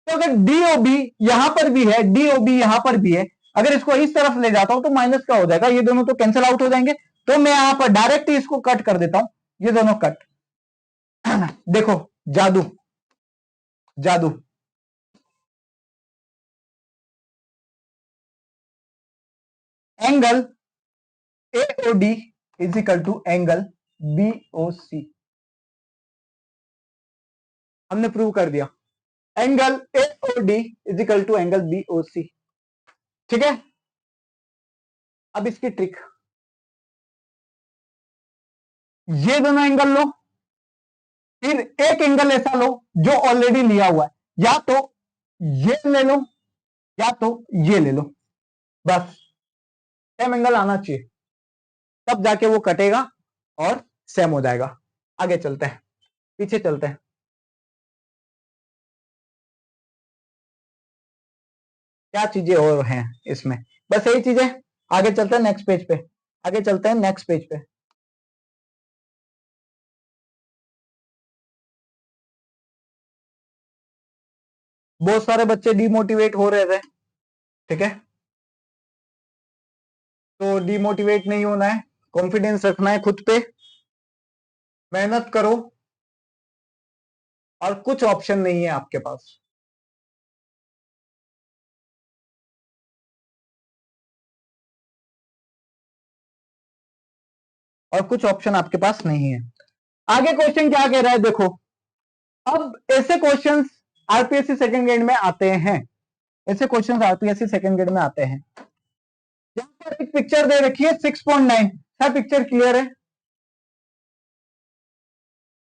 तो अगर DOB यहां पर भी है, DOB यहां पर भी है, अगर इसको इस तरफ ले जाता हूं तो माइनस का हो जाएगा, ये दोनों तो कैंसिल आउट हो जाएंगे। तो मैं यहां पर डायरेक्ट ही इसको कट कर देता हूं, ये दोनों कट। देखो जादू, जादू। Angle AOD is equal to angle BOC, हमने प्रूव कर दिया। Angle AOD is equal to angle BOC। ठीक है, अब इसकी ट्रिक, ये दोनों एंगल लो, फिर एक एंगल ऐसा लो जो ऑलरेडी लिया हुआ है, या तो ये ले लो या तो ये ले लो, बस सेम एंगल आना चाहिए, तब जाके वो कटेगा और सेम हो जाएगा। आगे चलते हैं, पीछे चलते हैं, क्या चीजें और हैं इसमें, बस यही चीजें। आगे चलते हैं नेक्स्ट पेज पे, आगे चलते हैं नेक्स्ट पेज पे। बहुत सारे बच्चे डिमोटिवेट हो रहे थे। ठीक है, तो डिमोटिवेट नहीं होना है, कॉन्फिडेंस रखना है खुद पे, मेहनत करो, और कुछ ऑप्शन नहीं है आपके पास। और कुछ ऑप्शन आपके पास नहीं है। आगे क्वेश्चन क्या कह रहा है, देखो। अब ऐसे क्वेश्चंस आरपीएससी सेकंड ग्रेड में आते हैं, ऐसे क्वेश्चंस आरपीएससी सेकंड ग्रेड में आते हैं। यहां पर एक पिक्चर दे रखी है 6.9। क्या पिक्चर क्लियर है?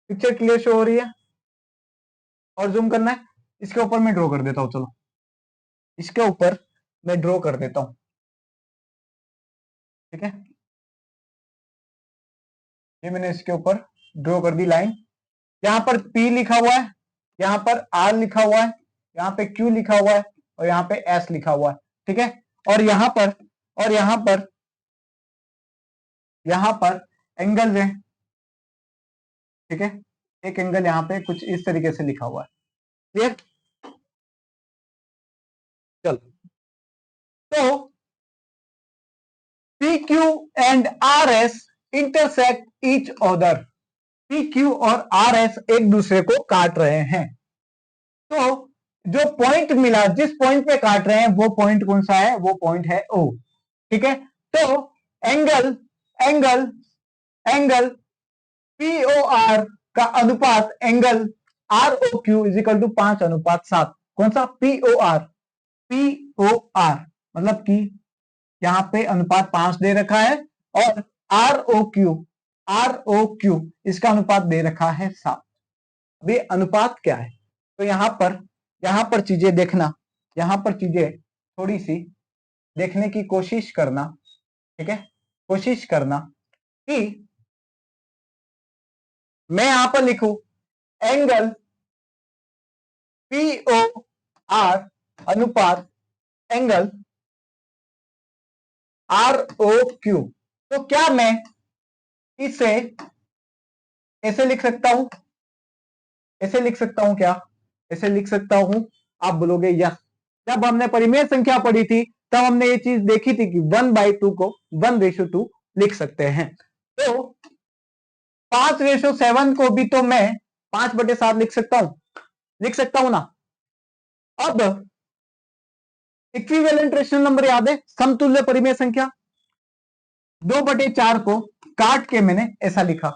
पिक्चर क्लियर शो हो रही है? और जूम करना है, इसके ऊपर मैं ड्रॉ कर देता हूं, चलो इसके ऊपर मैं ड्रॉ कर देता हूं। ठीक है, ये मैंने इसके ऊपर ड्रॉ कर दी लाइन। यहां पर P लिखा हुआ है, यहां पर R लिखा हुआ है, यहां पे Q लिखा हुआ है, और यहां पे S लिखा हुआ है। ठीक है, और यहां पर एंगल है। ठीक है, एक एंगल यहां पे कुछ इस तरीके से लिखा हुआ है। क्लियर? चलो, तो PQ and RS intersect each other. PQ और RS एक दूसरे को काट रहे हैं। तो जो पॉइंट मिला, जिस पॉइंट पे काट रहे हैं, वो पॉइंट कौन सा है? वो पॉइंट है O। ठीक है, तो एंगल एंगल एंगल POR का अनुपात angle ROQ is equal to 5:7। कौन सा? POR मतलब कि यहां पे अनुपात 5 दे रखा है और ROQ इसका अनुपात दे रखा है 7। अभी अनुपात क्या है? तो यहां पर चीजें देखना, यहां पर चीजें थोड़ी सी देखने की कोशिश करना, ठीक है? कोशिश करना कि मैं यहां पर लिखूं एंगल POR अनुपात एंगल ROQ। तो क्या मैं इसे ऐसे लिख सकता हूं? ऐसे लिख सकता हूं क्या? ऐसे लिख सकता हूं? आप बोलोगे यस। जब हमने परिमेय संख्या पढ़ी थी तब हमने ये चीज देखी थी कि 1/2 को 1:2 लिख सकते हैं। तो 5:7 को भी तो मैं 5/7 लिख सकता हूं ना। अब इक्विवेलेंट रेशनल नंबर याद है? समतुल्य परिमेय संख्या। 2/4 को काट के मैंने ऐसा लिखा,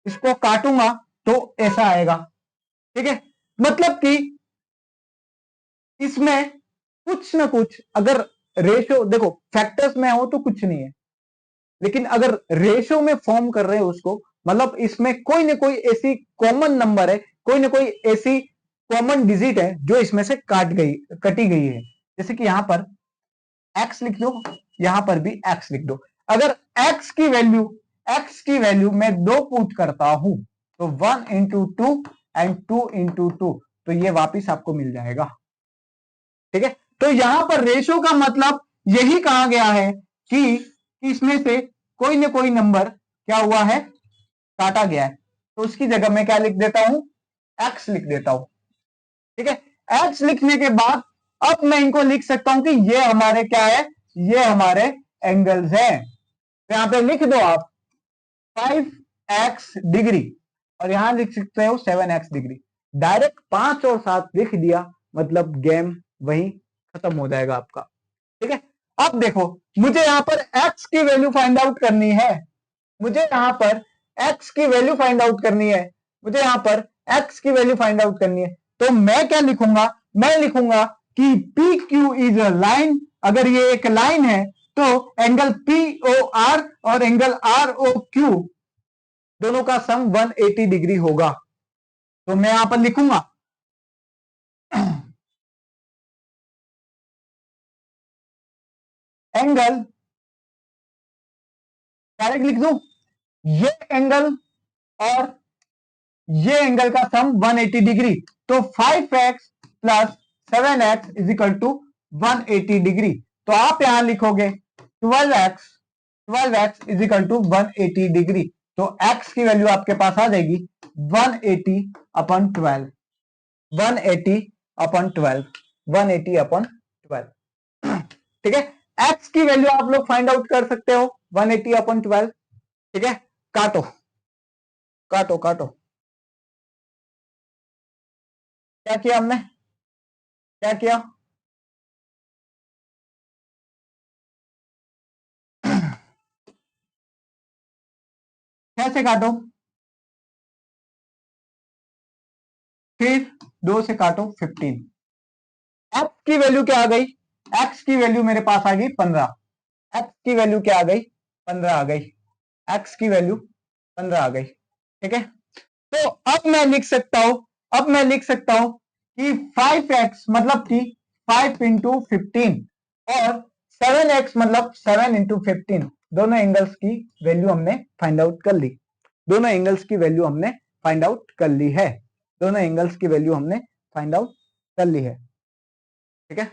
इसको काटूंगा तो ऐसा आएगा, ठीक है? मतलब कि इसमें कुछ ना कुछ अगर रेशो देखो फैक्टर्स में हो तो कुछ नहीं है, लेकिन अगर रेशो में फॉर्म कर रहे हो उसको, मतलब इसमें कोई ना कोई ऐसी कॉमन नंबर है, कोई ना कोई ऐसी कॉमन डिजिट है जो इसमें से कटी गई है। जैसे कि यहां पर x लिख दो, यहां पर भी x लिख दो। अगर x की वैल्यू मैं 2 पुट करता हूं तो 1 into 2 एंड 2 into 2, तो ये वापिस आपको मिल जाएगा, ठीक है? तो यहां पर रेशो का मतलब यही कहा गया है कि इसमें से कोई ना कोई नंबर क्या हुआ है, काटा गया है। तो उसकी जगह मैं क्या लिख देता हूं? x लिख देता हूं, ठीक है? x लिखने के बाद अब मैं इनको लिख सकता हूं कि ये हमारे क्या है, ये हमारे एंगल्स हैं। तो यहां पे लिख दो आप 5x डिग्री और यहां लिख सकते हो 7x डिग्री। डायरेक्ट 5 और 7 लिख दिया, मतलब गेम वहीं खत्म हो जाएगा आपका, ठीक है? अब देखो मुझे यहां पर x की वैल्यू फाइंड आउट करनी है, मुझे यहां पर x की वैल्यू फाइंड आउट करनी है, मुझे यहां पर x की वैल्यू फाइंड आउट करनी है। तो मैं क्या लिखूंगा? मैं लिखूंगा कि PQ इज अ लाइन। अगर ये एक लाइन है तो एंगल POR और एंगल ROQ दोनों का सम 180 डिग्री होगा। तो मैं यहां पर लिखूंगा एंगल, डायरेक्ट लिख दूं ये एंगल और ये एंगल का सम 180 डिग्री। तो 5x plus 7x is equal to 180 degree. तो आप यहां लिखोगे 12x is equal to 180 degree. तो x की वैल्यू आपके पास आ जाएगी 180/12, 180/12, 180/12, ठीक है? x की वैल्यू आप लोग फाइंड आउट कर सकते हो 180/12, ठीक है? काटो काटो काटो। क्या किया हमने? क्या किया? कैसे काटो? फिर 2 से काटो 15। एक्स की वैल्यू क्या आ गई? एक्स की वैल्यू मेरे पास आ गई 15। एक्स की वैल्यू क्या आ गई? 15 आ गई। एक्स की वैल्यू 15 आ गई, ठीक है? तो अब मैं लिख सकता हूं कि 5x मतलब कि 5 इंटू 15 और 7x मतलब 7 इंटू 15, दोनों एंगल्स की वैल्यू हमने फाइंड आउट कर ली। दोनों एंगल्स की वैल्यू हमने फाइंड आउट कर ली है। दोनों एंगल्स की वैल्यू हमने फाइंड आउट कर ली है, ठीक है?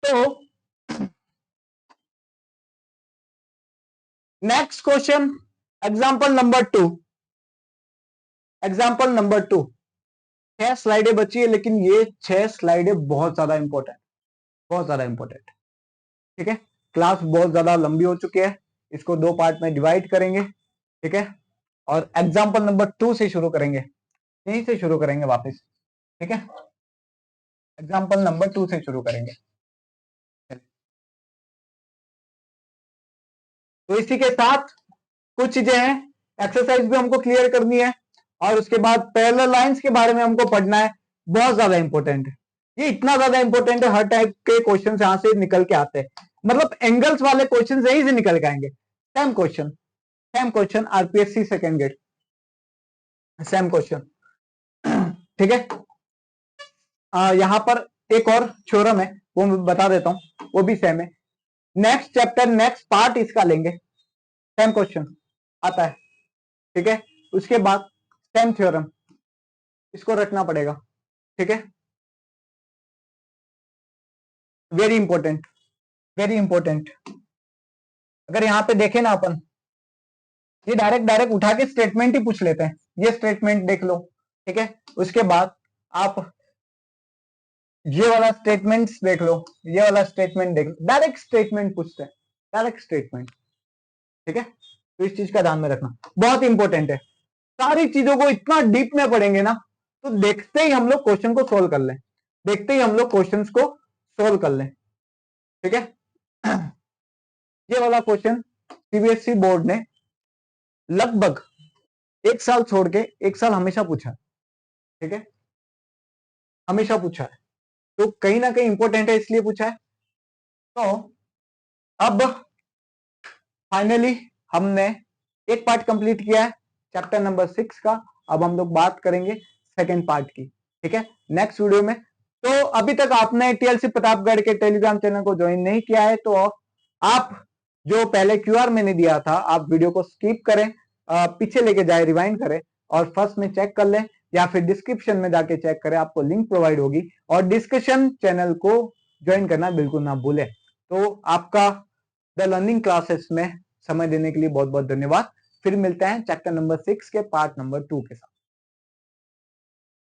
तो next question, example number 2। Example number 2, 6 स्लाइडें बची है, लेकिन ये 6 स्लाइडें बहुत ज्यादा इंपॉर्टेंट, बहुत ज्यादा इंपॉर्टेंट, ठीक है? क्लास बहुत ज्यादा लंबी हो चुकी है, इसको 2 पार्ट में डिवाइड करेंगे, ठीक है? और एग्जांपल नंबर 2 से शुरू करेंगे, यहीं से शुरू करेंगे वापस, ठीक है? एग्जांपल नंबर 2 से शुरू करेंगे। तो इसी के साथ कुछ चीजें हैं, एक्सरसाइज भी हमको क्लियर करनी है और उसके बाद पैरेलल लाइंस के बारे में हमको पढ़ना है, बहुत ज्यादा इंपॉर्टेंट है ये, इतना ज्यादा इंपॉर्टेंट है, हर टाइप के क्वेश्चन यहां से निकल के आते हैं, मतलब एंगल्स वाले क्वेश्चन यहीं से निकल के आएंगे। Same question RPSC second grade, same question. ठीक है, यहां पर एक और थ्योरम है वो मैं बता देता हूं, वो भी सेम है। नेक्स्ट चैप्टर नेक्स्ट पार्ट इसका लेंगे, सेम क्वेश्चन आता है। ठीक है, उसके बाद सेम थ्योरम, इसको रखना पड़ेगा। ठीक है, वेरी इंपॉर्टेंट, वेरी इंपॉर्टेंट। अगर यहां पे देखें ना अपन, ये डायरेक्ट उठा के स्टेटमेंट ही पूछ लेते हैं, ये स्टेटमेंट देख लो। ठीक है, उसके बाद आप ये वाला स्टेटमेंट देख लो, ये वाला स्टेटमेंट देख लो, डायरेक्ट स्टेटमेंट पूछते हैं, डायरेक्ट स्टेटमेंट। ठीक है, तो इस चीज का ध्यान में रखना, बहुत इंपॉर्टेंट है। सारी चीजों को इतना डीप में पढ़ेंगे ना, तो देखते ही हम लोग क्वेश्चन को सोल्व कर लें, देखते ही हम लोग क्वेश्चन को सोल्व कर लें। ठीक है, ये वाला क्वेश्चन सीबीएसई बोर्ड ने लगभग एक साल छोड़ के एक साल हमेशा पूछा। ठीक है, हमेशा पूछा है, तो कहीं ना कहीं इंपॉर्टेंट है इसलिए पूछा है। तो अब फाइनली हमने एक पार्ट कंप्लीट किया है चैप्टर नंबर 6 का, अब हम लोग बात करेंगे सेकंड पार्ट की। ठीक है, नेक्स्ट वीडियो में। तो अभी तक आपने टीएलसी प्रतापगढ़ के टेलीग्राम चैनल को ज्वाइन नहीं किया है, तो आप जो पहले क्यूआर मैंने दिया था, आप वीडियो को स्किप करें, पीछे लेके जाए, रिवाइंड करें और फर्स्ट में चेक कर लें, या फिर डिस्क्रिप्शन में जाके चेक करें, आपको लिंक प्रोवाइड होगी। और डिस्कशन चैनल को ज्वाइन करना बिल्कुल ना भूलें। तो आपका द लर्निंग क्लासेस में समय देने के लिए बहुत बहुत धन्यवाद। फिर मिलते हैं चैप्टर नंबर 6 के पार्ट नंबर 2 के साथ।